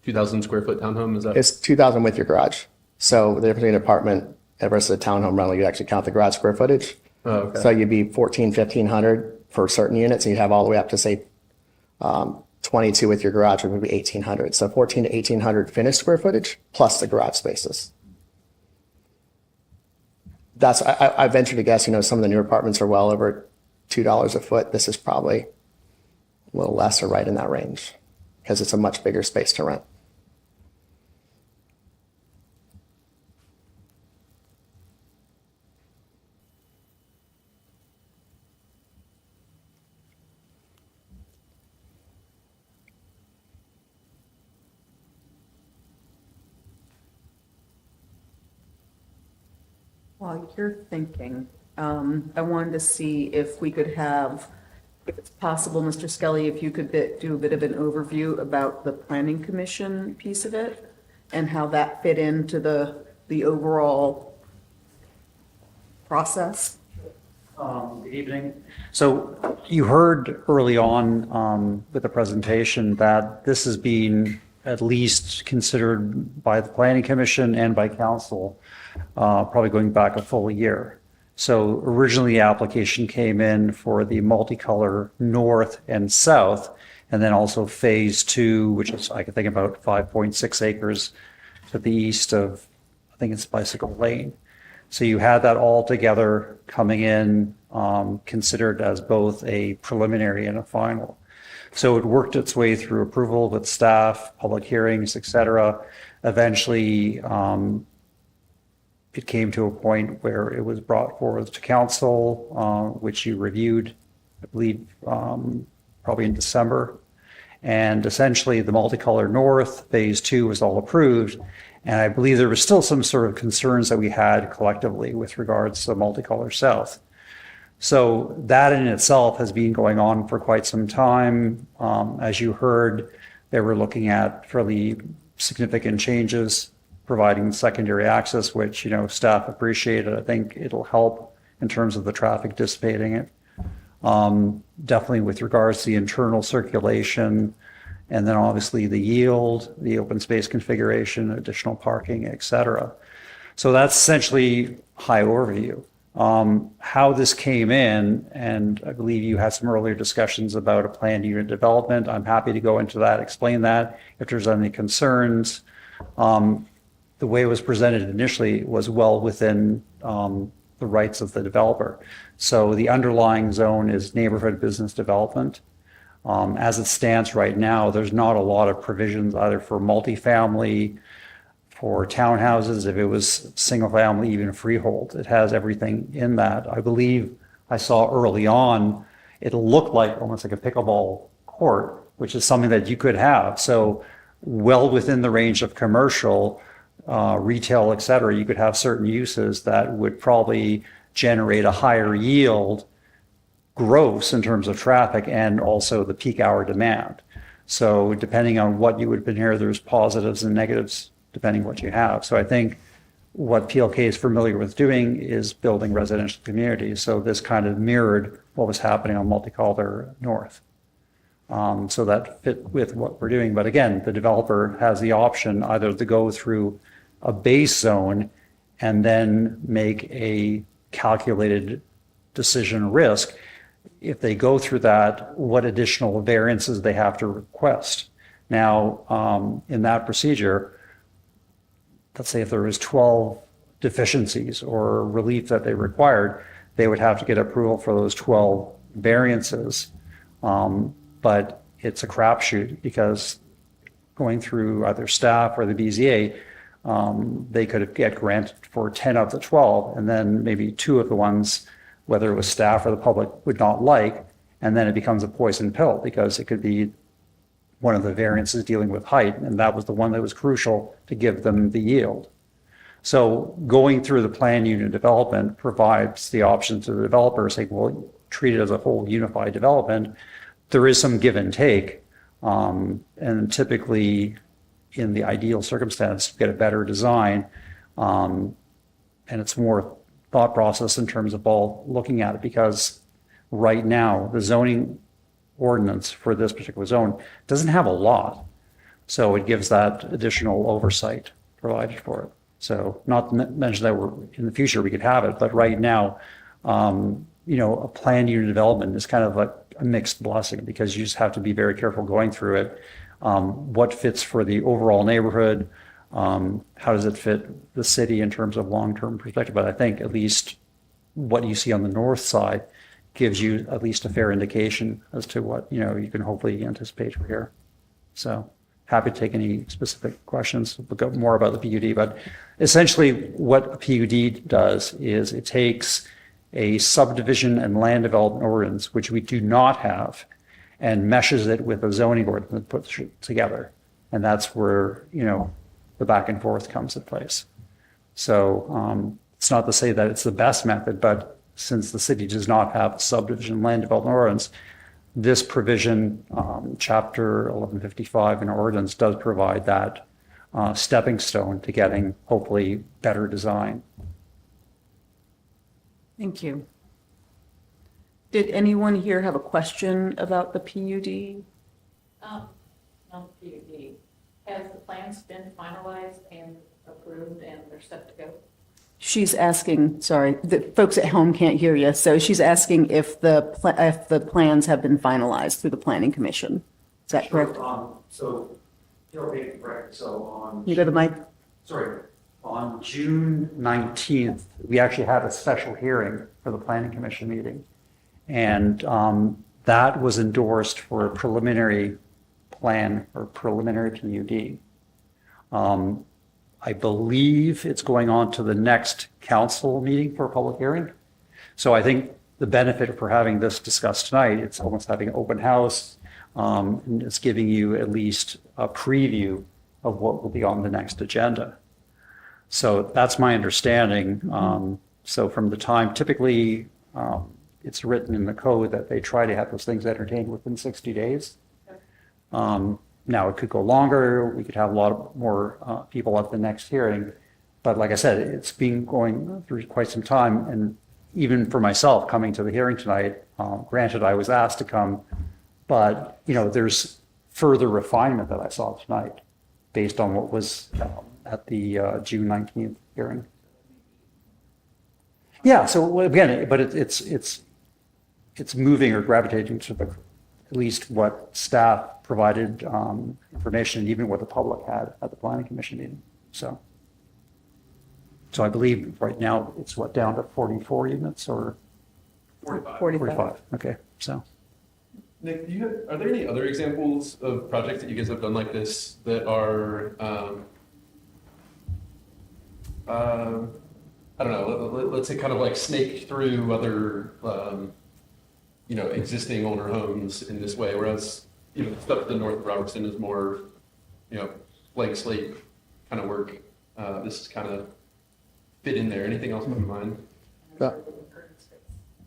2,000 square foot townhome, is that? It's 2,000 with your garage. So the difference between an apartment versus a townhome rental, you actually count the garage square footage. Oh, okay. So you'd be 1,500 for certain units, and you'd have all the way up to say 22 with your garage, which would be 1,800. So 1,400 to 1,800 finished square footage plus the garage spaces. That's I venture to guess. Some of the newer apartments are well over $2 a foot. This is probably a little less, or right in that range, because it's a much bigger space to rent. While you're thinking, I wanted to see if we could have, if it's possible, Mr. Skelly, if you could do a bit of an overview about the planning commission piece of it and how that fit into the overall process. Good evening. So you heard early on with the presentation that this is being at least considered by the Planning Commission and by council, probably going back a full year. So originally the application came in for the multicolor north and south, and then also phase 2, which is, I can think about 5.6 acres to the east of, I think it's Bicycle Lane. So you had that all together coming in, considered as both a preliminary and a final. So it worked its way through approval with staff, public hearings, et cetera. Eventually, it came to a point where it was brought forward to council, which you reviewed, I believe, probably in December. And essentially, the multicolor north, phase two was all approved. And I believe there was still some sort of concerns that we had collectively with regards to multicolor south. So that in itself has been going on for quite some time. As you heard, they were looking at fairly significant changes, providing secondary access, which, staff appreciated. I think it'll help in terms of the traffic dissipating it. Definitely with regards to the internal circulation, and then obviously the yield, the open space configuration, additional parking, et cetera. So that's essentially high overview. How this came in, and I believe you had some earlier discussions about a planned unit development. I'm happy to go into that, explain that if there's any concerns. The way it was presented initially was well within the rights of the developer. So the underlying zone is neighborhood business development. As it stands right now, there's not a lot of provisions either for multifamily, for townhouses, if it was single family, even freehold. It has everything in that. I believe I saw early on, it'll look like almost like a pickleball court, which is something that you could have. So well within the range of commercial, retail, et cetera, you could have certain uses that would probably generate a higher yield gross in terms of traffic and also the peak hour demand. So depending on what you would put here, there's positives and negatives depending what you have. So I think what PLK is familiar with doing is building residential communities. So this kind of mirrored what was happening on Multicolor North. So that fit with what we're doing. But again, the developer has the option either to go through a base zone and then make a calculated decision risk. If they go through that, what additional variances they have to request. Now, in that procedure, let's say if there was 12 deficiencies or relief that they required, they would have to get approval for those 12 variances. But it's a crapshoot because going through either staff or the BZA, they could get granted for 10 of the 12, and then maybe 2 of the ones, whether it was staff or the public, would not like, and then it becomes a poison pill because it could be one of the variances dealing with height, and that was the one that was crucial to give them the yield. So going through the plan unit development provides the option to the developer saying, well, treat it as a whole unified development. There is some give and take, and typically in the ideal circumstance, you get a better design, and it's more thought process in terms of all looking at it, because right now the zoning ordinance for this particular zone doesn't have a lot. So it gives that additional oversight provided for it. So not to mention that in the future we could have it, but right now, a planned unit development is kind of like a mixed blessing because you just have to be very careful going through it. What fits for the overall neighborhood? How does it fit the city in terms of long-term perspective? But I think at least what you see on the north side gives you at least a fair indication as to what, you can hopefully anticipate for here. So happy to take any specific questions. We'll go more about the PUD, but essentially what a PUD does is it takes a subdivision and land development ordinance, which we do not have, and meshes it with a zoning ordinance and puts it together. And that's where, the back and forth comes into place. So it's not to say that it's the best method, but since the city does not have a subdivision land development ordinance, this provision, chapter 1155 in our ordinance, does provide that stepping stone to getting hopefully better design. Thank you. Did anyone here have a question about the PUD? On the PUD, has the plans been finalized and approved and they're set to go? She's asking, sorry, the folks at home can't hear you, so she's asking if the plans have been finalized through the Planning Commission. Is that correct? So, correct. So on. You go to the mic? Sorry. On June 19th, we actually had a special hearing for the Planning Commission meeting. And that was endorsed for a preliminary plan or preliminary PUD. I believe it's going on to the next council meeting for a public hearing. So I think the benefit for having this discussed tonight, it's almost having an open house. And it's giving you at least a preview of what will be on the next agenda. So that's my understanding. So from the time, typically, it's written in the code that they try to have those things entertained within 60 days. Now, it could go longer. We could have a lot more people at the next hearing. But like I said, it's been going through quite some time. And even for myself, coming to the hearing tonight, granted, I was asked to come, but, there's further refinement that I saw tonight based on what was at the June 19th hearing. Yeah, so again, but it's moving or gravitating to at least what staff provided information, and even what the public had at the planning commission meeting. So I believe right now it's down to 44 units or 45. Okay, so. Nick, are there any other examples of projects that you guys have done like this that are, I don't know, let's say kind of like snake through other, existing older homes in this way, whereas, the stuff to the north of Robertson is more, blank slate kind of work. This is kind of fit in there. Anything else come to mind?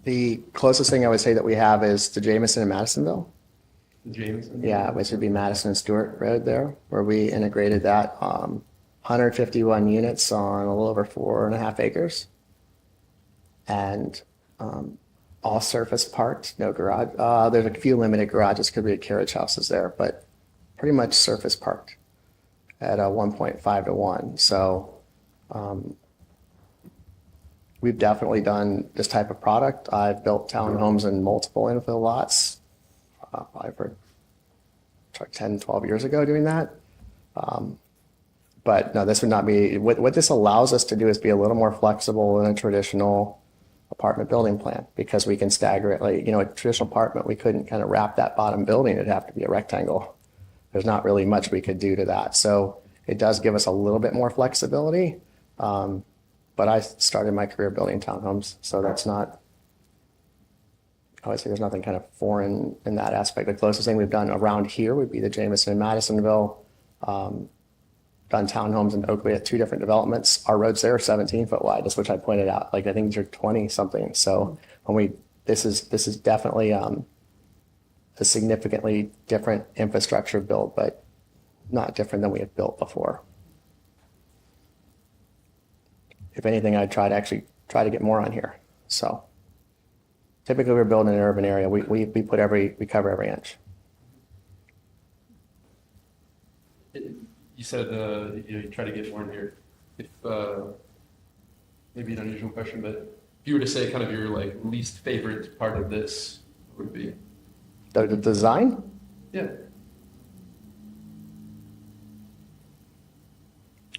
The closest thing I would say that we have is the Jameson in Madisonville. The Jameson? Yeah, which would be Madison and Stewart Road there, where we integrated that 151 units on a little over 4.5 acres. And all surface parked, no garage. There's a few limited garages, could be carriage houses there, but pretty much surface parked at a 1.5 to 1. So we've definitely done this type of product. I've built townhomes in multiple infill lots, probably for 10, 12 years ago doing that. But no, this would not be, what this allows us to do is be a little more flexible than a traditional apartment building plan, because we can stagger it. Like, a traditional apartment, we couldn't kind of wrap that bottom building. It'd have to be a rectangle. There's not really much we could do to that. So it does give us a little bit more flexibility. But I started my career building townhomes, so that's not, I would say there's nothing kind of foreign in that aspect. The closest thing we've done around here would be the Jameson in Madisonville. Done townhomes in Oakley at 2 different developments. Our roads there are 17-foot wide, that's which I pointed out. Like, I think these are 20 something. So this is definitely a significantly different infrastructure build, but not different than we have built before. If anything, I'd try to get more on here. So typically we're building in an urban area. We cover every inch. You said you try to get more in here. If maybe an unusual question, but if you were to say kind of your least favorite part of this, what would be? The design? Yeah.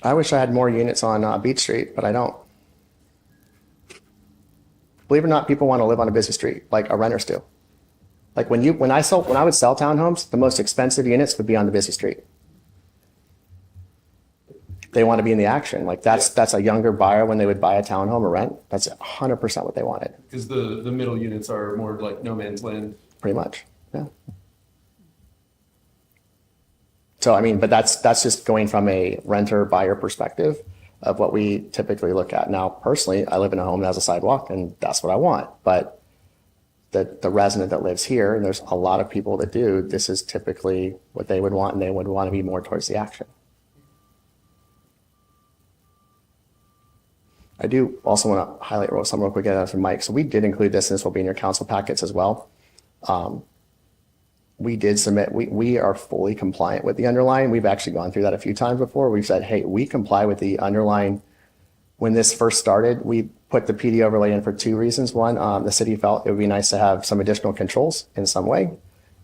I wish I had more units on Beach Street, but I don't. Believe it or not, people want to live on a busy street like our renters do. Like when I would sell townhomes, the most expensive units would be on the busy street. They want to be in the action. Like that's a younger buyer when they would buy a townhome or rent. That's 100% what they wanted. Because the middle units are more like no man's land. Pretty much, yeah. So I mean, but that's just going from a renter buyer perspective of what we typically look at. Now, personally, I live in a home that has a sidewalk, and that's what I want. But the resident that lives here, and there's a lot of people that do, this is typically what they would want, and they would want to be more towards the action. I do also want to highlight something real quick from Mike. So we did include this, and this will be in your council packets as well. We did submit, we are fully compliant with the underlying. We've actually gone through that a few times before. We've said, hey, we comply with the underlying. When this first started, we put the PD overlay in for 2 reasons. One, the city felt it would be nice to have some additional controls in some way.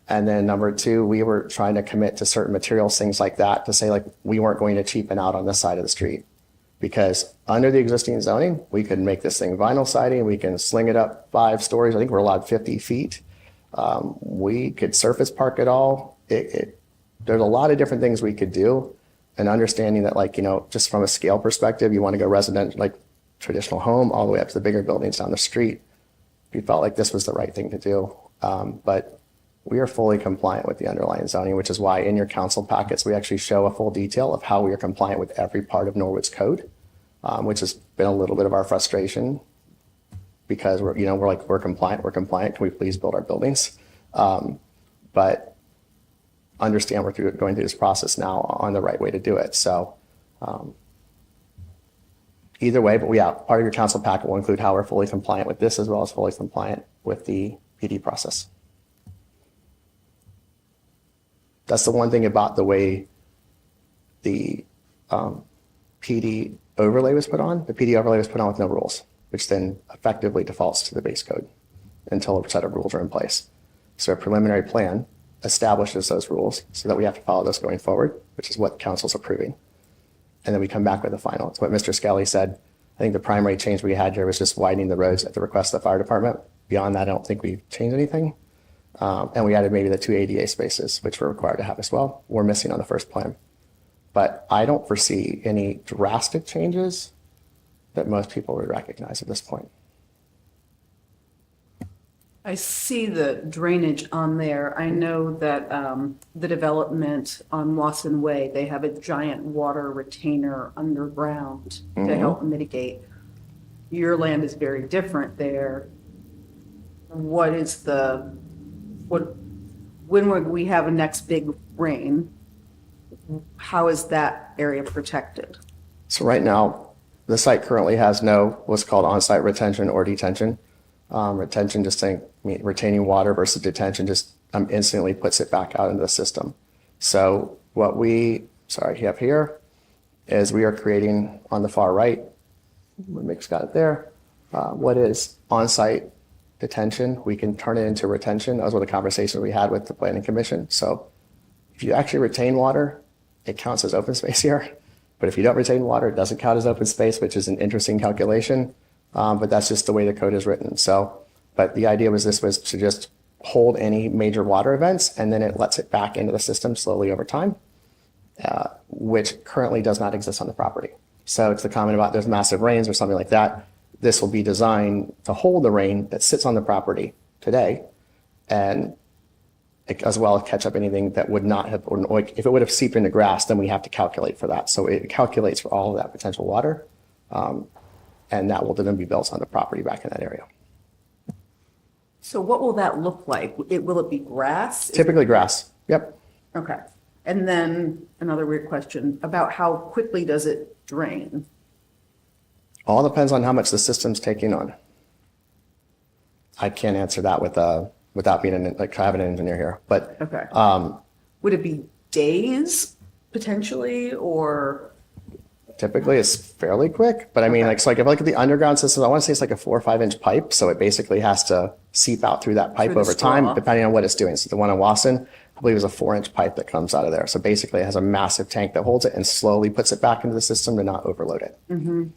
And then number 2, we were trying to commit to certain materials, things like that, to say like we weren't going to cheapen out on this side of the street. Because under the existing zoning, we could make this thing vinyl siding, we can sling it up 5 stories. I think we're allowed 50 feet. We could surface park it all. There's a lot of different things we could do, and understanding that, like, just from a scale perspective, you want to go residential, like traditional home, all the way up to the bigger buildings down the street. We felt like this was the right thing to do. But we are fully compliant with the underlying zoning, which is why in your council packets, we actually show a full detail of how we are compliant with every part of Norwood's code, which has been a little bit of our frustration because we're compliant, can we please build our buildings? But understand we're going through this process now on the right way to do it. So either way, but part of your council packet will include how we're fully compliant with this as well as fully compliant with the PD process. That's the one thing about the way the PD overlay was put on. The PD overlay was put on with no rules, which then effectively defaults to the base code until a set of rules are in place. So a preliminary plan establishes those rules so that we have to follow those going forward, which is what council's approving. And then we come back with the final. It's what Mr. Skelly said. I think the primary change we had here was just widening the roads at the request of the fire department. Beyond that, I don't think we've changed anything. And we added maybe the 2 ADA spaces, which we're required to have as well. We're missing on the first plan. But I don't foresee any drastic changes that most people would recognize at this point. I see the drainage on there. I know that the development on Wasson Way, they have a giant water retainer underground to help mitigate. Your land is very different there. When would we have a next big rain? How is that area protected? So right now, the site currently has no what's called on-site retention or detention. Retention, just saying, retaining water versus detention just instantly puts it back out into the system. So what we have here is we are creating on the far right, Mick's got it there, what is on-site detention. We can turn it into retention. That was one of the conversations we had with the Planning Commission. So if you actually retain water, it counts as open space here. But if you don't retain water, it doesn't count as open space, which is an interesting calculation. But that's just the way the code is written. So, but the idea was to just hold any major water events, and then it lets it back into the system slowly over time, which currently does not exist on the property. So it's the comment about there's massive rains or something like that. This will be designed to hold the rain that sits on the property today, and as well as catch up anything that would not have, or like if it would have seeped into grass, then we have to calculate for that. So it calculates for all of that potential water. And that will then be built on the property back in that area. So what will that look like? Will it be grass? Typically grass. Yep. Okay. And then another weird question about how quickly does it drain? All depends on how much the system's taking on. I can't answer that without being having an engineer here. But Okay. Would it be days potentially, or? typically it's fairly quick. But I mean, Okay. so if I look at the underground system, I want to say it's like a 4 or 5 inch pipe. So it basically has to seep out through that pipe Through the over time, straw. depending on what it's doing. So the one in Wasson, I believe, is a 4 inch pipe that comes out of there. So basically it has a massive tank that holds it and slowly puts it back into the system to not overload it. And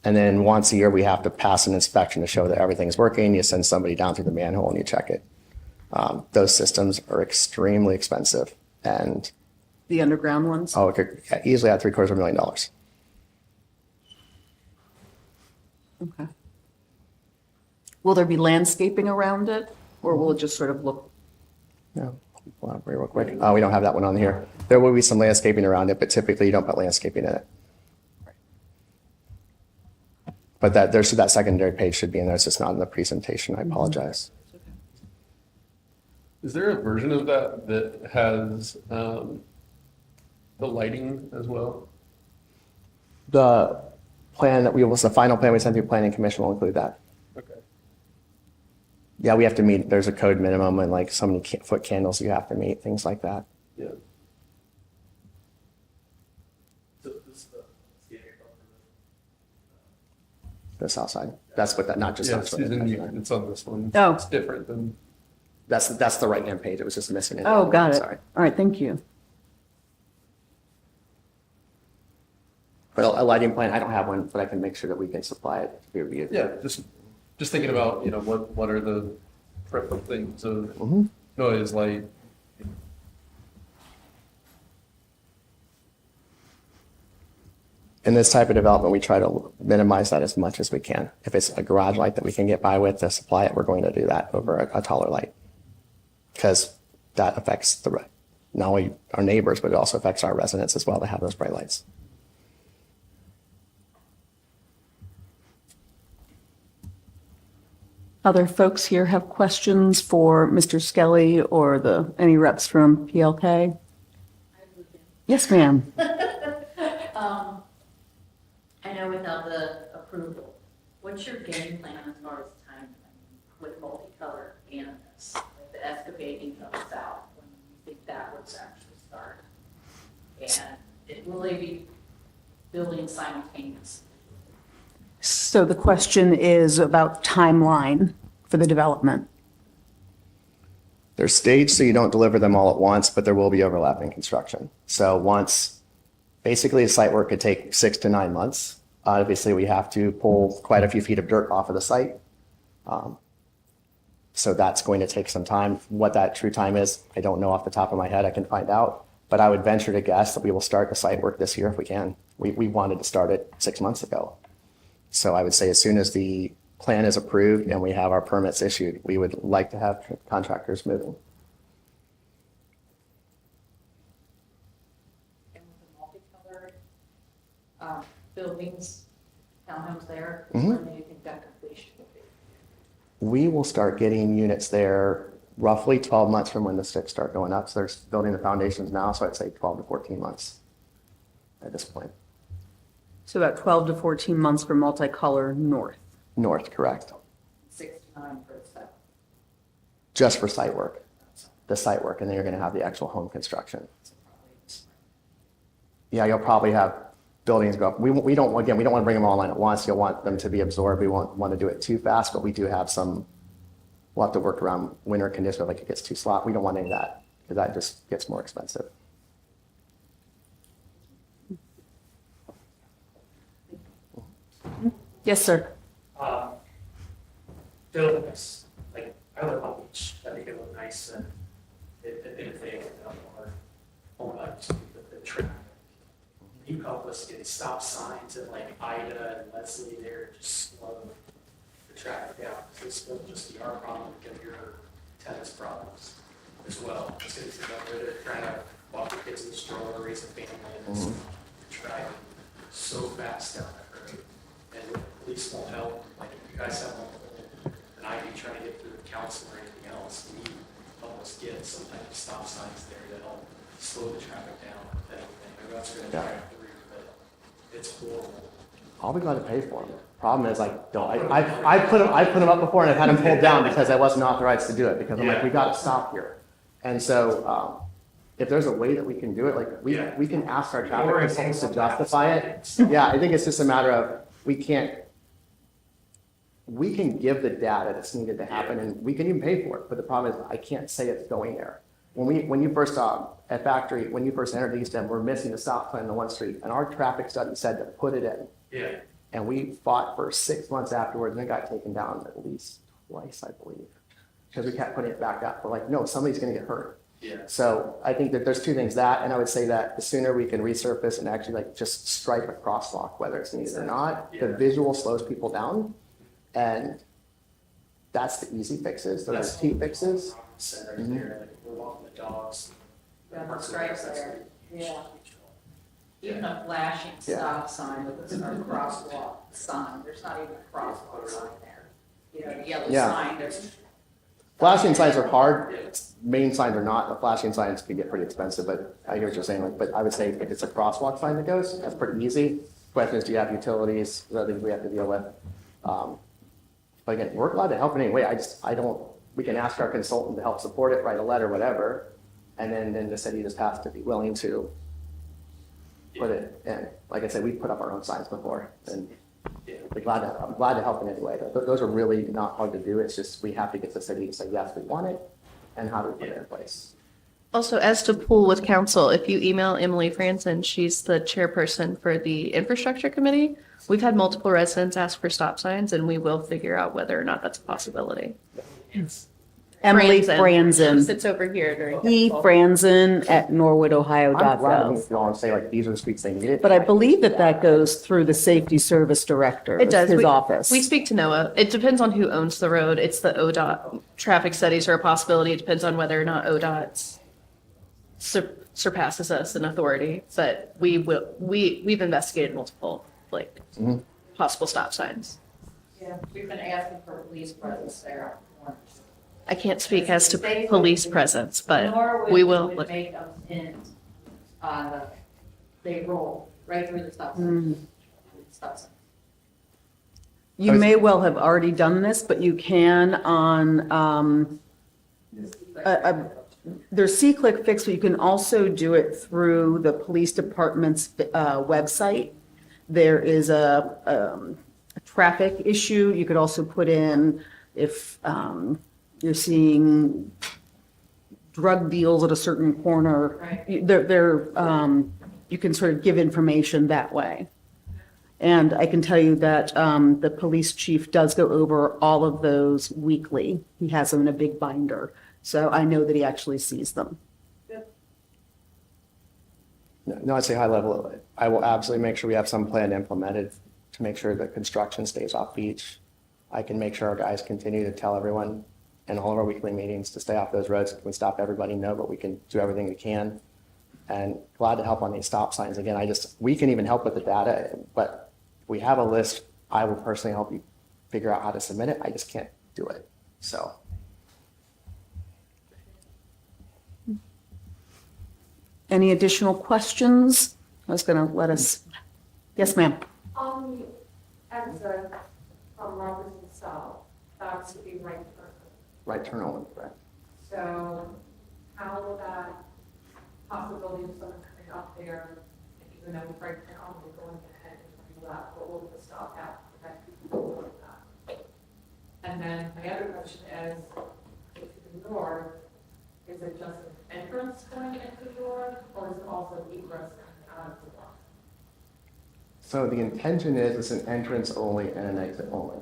then once a year, we have to pass an inspection to show that everything's working. You send somebody down through the manhole and you check it. Those systems are extremely expensive, and The underground ones? it could easily add $750,000. Okay. Will there be landscaping around it, or will it just sort of look? Yeah, pull it up real quick. We don't have that one on here. There will be some landscaping around it, but typically you don't put landscaping in it. But that secondary page should be in there. It's just not in the presentation. I apologize. Is there a version of that that has the lighting as well? The plan the final plan we sent through Planning Commission will include that. Okay. Yeah, we have to meet, there's a code minimum and like so many foot candles you have to meet, things like that. Yeah. So this is the area for The south side. That's what not just Yeah, that's what Susan, it's on this one. Oh. It's different than. that's the right hand page. It was just missing it. Oh, got it. Sorry. All right, thank you. But a lighting plan, I don't have one, but I can make sure that we can supply it to be reviewed. Yeah, just thinking about, what are the preferable things of Mhm. noise, light. In this type of development, we try to minimize that as much as we can. If it's a garage light that we can get by with to supply it, we're going to do that over a taller light. Because that affects not only our neighbors, but it also affects our residents as well to have those bright lights. Other folks here have questions for Mr. Skelly or any reps from PLK? Yes, ma'am. I know without the approval, what's your game plan as far as time with multicolored cannabis? Like the excavating comes out, when you think that would actually start? And will they be building simultaneously? So the question is about timeline for the development. They're staged so you don't deliver them all at once, but there will be overlapping construction. So basically the site work could take 6 to 9 months. Obviously, we have to pull quite a few feet of dirt off of the site. So that's going to take some time. What that true time is, I don't know off the top of my head. I can find out. But I would venture to guess that we will start the site work this year if we can. We wanted to start it 6 months ago. So I would say as soon as the plan is approved and we have our permits issued, we would like to have contractors moving. And with the multicolored buildings, townhomes there, Mhm. when do you think that completion will be? We will start getting units there roughly 12 months from when the sticks start going up. So they're building the foundations now, so I'd say 12 to 14 months at this point. So about 12 to 14 months for multicolor north. North, correct. 6 to 9 for the stuff. Just for site work. The site work, and then you're going to have the actual home construction. Yeah, you'll probably have buildings go up. We don't want to bring them all online at once. You'll want them to be absorbed. We won't want to do it too fast, but we do have we'll have to work around winter conditions, like it gets too slot. We don't want any of that because that just gets more expensive. Yes, sir. Buildings, like, I live on the beach, I think it look nice and if they have more, the traffic. You help us get stop signs at like Ida and Leslie there, just slow the traffic down. Because it's going to just be our problem, and your tenants' problems as well. It's going to be rid of trying to walk the kids in the stroller, raise a family, and it's driving so fast down that road. And the police won't help, like if you guys have an ID trying to get through the council or anything else, we help us get some type of stop signs there to help slow the traffic down and everything. Maybe that's going to drive through, but it's horrible. I'll be glad to pay for them. Problem is, I put them up before and I've had them pulled down because I wasn't authorized to do it because I'm like, we got to stop here. And so if there's a way that we can do it, like we can ask our traffic consultants to justify it. Yeah, I think it's just a matter of we can give the data that's needed to happen and we can even pay for it. But the problem is I can't say it's going there. When you first at Factory, when you first entered East End, we're missing a stop sign on one street and our traffic study said to put it in. Yeah. And we fought for 6 months afterwards and it got taken down at least twice, I believe. Because we kept putting it back up. We're like, no, somebody's gonna get hurt. Yeah. So I think that there's two things, that, and I would say that the sooner we can resurface and actually like just stripe a crosswalk, whether it's needed or not, the visual slows people down. And that's the easy fixes, those are key fixes. Center there, like we're walking the dogs. Yeah, the stripes there, yeah. Even a flashing Yeah. stop sign with a crosswalk sign, there's not even a crosswalk sign there. You know, the yellow Yeah. sign, there's. Flashing signs are hard, main signs are not. The flashing signs can get pretty expensive, but I hear what you're saying. Like, but I would say if it's a crosswalk sign that goes, that's pretty easy. Question is, do you have utilities, other things we have to deal with? But again, we're glad to help in any way. We can ask our consultant to help support it, write a letter, whatever. And then the city just has to be willing to put it in. Like I said, we put up our own signs before and I'm glad to help in any way. Those are really not hard to do. It's just, we have to get the city to say, yes, we want it. And how do we put it in place? Also, as to pool with council, if you email Emily Franson, she's the chairperson for the infrastructure committee. We've had multiple residents ask for stop signs and we will figure out whether or not that's a possibility. Emily She Franzen, sits over here during. E. council. Franzen at I'm glad to norwoodohio.gov. move along and say like, these are the streets they need it. But I believe that that goes through the Safety Service Director, It does. his We- office. We speak to NOAA. It depends on who owns the road. It's the ODOT. Traffic studies are a possibility. It depends on whether or not ODOT surpasses us in authority. But we've investigated multiple, like, possible stop signs. Yeah, we've been asking for police presence there. I can't speak as to police presence, but Norwood we will would look. make a pin on they roll right through the stop sign. Stop sign. You may well have already done this, but you can on, there's C-Click Fix, but you can also do it through the police department's website. There is a traffic issue. You could also put in if you're seeing drug deals at a certain corner. Right. You can sort of give information that way. And I can tell you that the police chief does go over all of those weekly. He has them in a big binder. So I know that he actually sees them. No, I'd say high level. I will absolutely make sure we have some plan implemented to make sure that construction stays off beach. I can make sure our guys continue to tell everyone in all of our weekly meetings to stay off those roads. We can stop everybody, no, but we can do everything we can. And glad to help on these stop signs. Again, we can even help with the data, but we have a list. I will personally help you figure out how to submit it. I just can't do it. So. Any additional questions? I was going to let us, yes, ma'am. On the exit from Robertson South, that's to be right turn. Right turn only, correct? So how will that possibility of someone coming up there, even though it's right turn only, going ahead and turning left, what will the stop have to prevent people from doing that? And then my other question is, to the north, is it just an entrance going into the north, or is it also egress coming out of the north? So the intention is it's an entrance only and an exit only.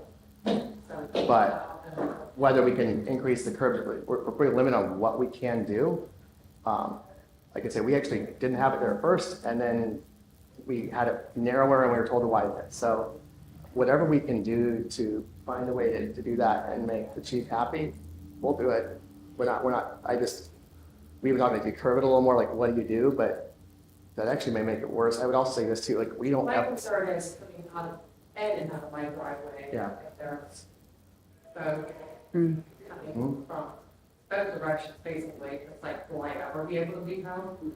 So- But whether we can increase the curbs, we're pretty limited on what we can do. Like I said, we actually didn't have it there at first, and then we had it narrower and we were told to widen it. So whatever we can do to find a way to do that and make the chief happy, we'll do it. We were talking if you curve it a little more, like what do you do? But that actually may make it worse. I would also say this too, like we don't My have. concern is putting on Ed and out of my driveway. Yeah. If there's both Mm. coming from both directions, basically, it's like, will I ever be able to be home?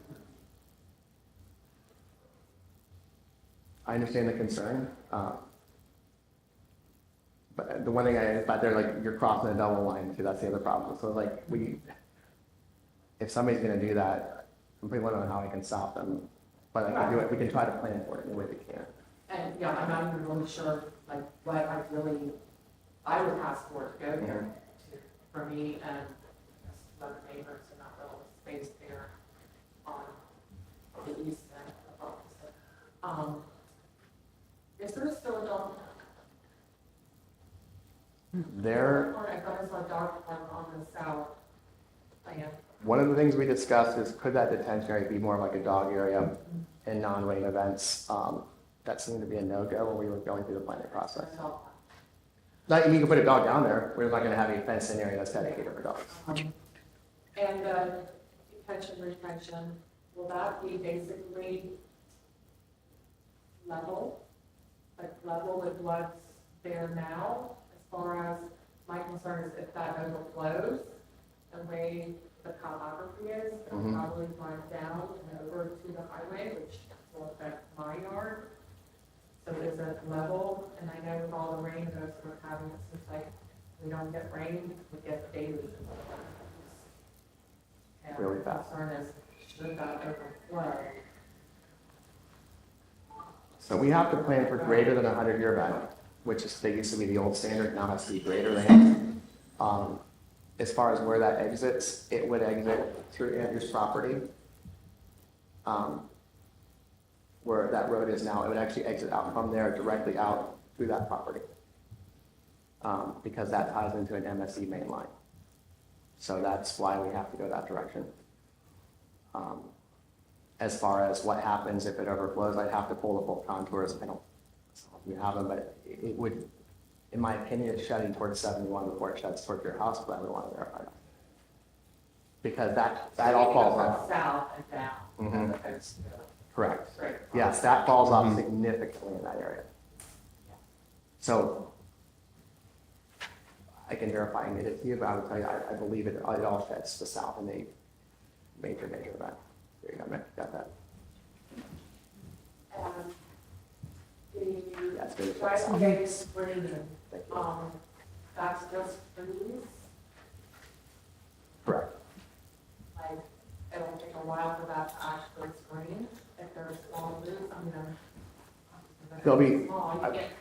I understand the concern. But the one thing but they're like, you're crossing a double line too, that's the other problem. So like if somebody's gonna do that, I'm pretty limited on how I can stop them. But I can do it, we can try to plan for it in the way we can. And, yeah, I'm not even really sure, like, what I would ask for to go there for me and other neighbors and not really space there on the east end of the office. Is there still a dog? There, I thought I saw a dog park on the south plan. one of the things we discussed is could that detention area be more like a dog area in non-rain events? That seemed to be a no-go when we were going through the planning process. Like, you can put a dog down there, we're not gonna have a fenced-in area that's dedicated for dogs. And detention, retention, will that be basically level? Like level with what's there now? As far as my concern is if that overflows, the way the topography is, it'll probably run down and over to the highway, which will affect my yard. So is it level? And I know with all the rain that we're having, it seems like we don't get rain, we get daily. And Really the fast. concern is, should that overflow? So we have to plan for greater than a 100-year event, which is, they used to be the old standard, now has to be greater than. As far as where that exits, it would exit through Andrew's property. Where that road is now, it would actually exit out from there directly out through that property. Because that ties into an MSE main line. So that's why we have to go that direction. As far as what happens if it overflows, I'd have to pull the full contours. I don't, we have them, but it would, in my opinion, it's shedding towards 71 before it sheds towards your house, but I would want to verify that. Because that all falls off. South and down. Mhm. That's, Correct. right. Yes, that falls off significantly in that area. So I can verify and get it to you, but I would tell you, I believe it all sheds to the south in a major event. There you go, Mick, got that. And That's good. the driveway is green, Thank you. that's just trees, Correct. like, it'll take a while for that to actually screen, if there's small roots, I mean, There'll be- small, you can't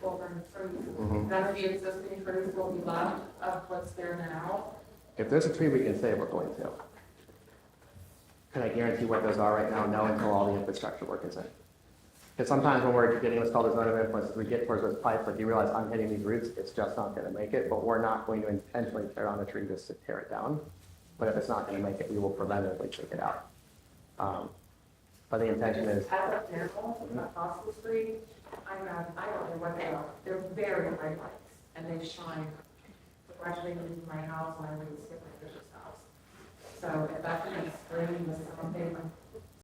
go over the trees. Mhm. None of the existing trees will be left of what's there now. If there's a tree we can save, we're going to. Can I guarantee what those are right now? No, until all the infrastructure work is in. Because sometimes when we're getting what's called a zone of influence, we get towards those pipes, like you realize I'm hitting these roots, it's just not gonna make it, but we're not going to intentionally tear down the tree just to tear it down. But if it's not gonna make it, we will preventatively take it out. But the intention is, As of now, across the street, I don't know what they are, they're very bright lights, and they shine directly into my house when I leave to skip my sister's house. So if that's gonna screen the something,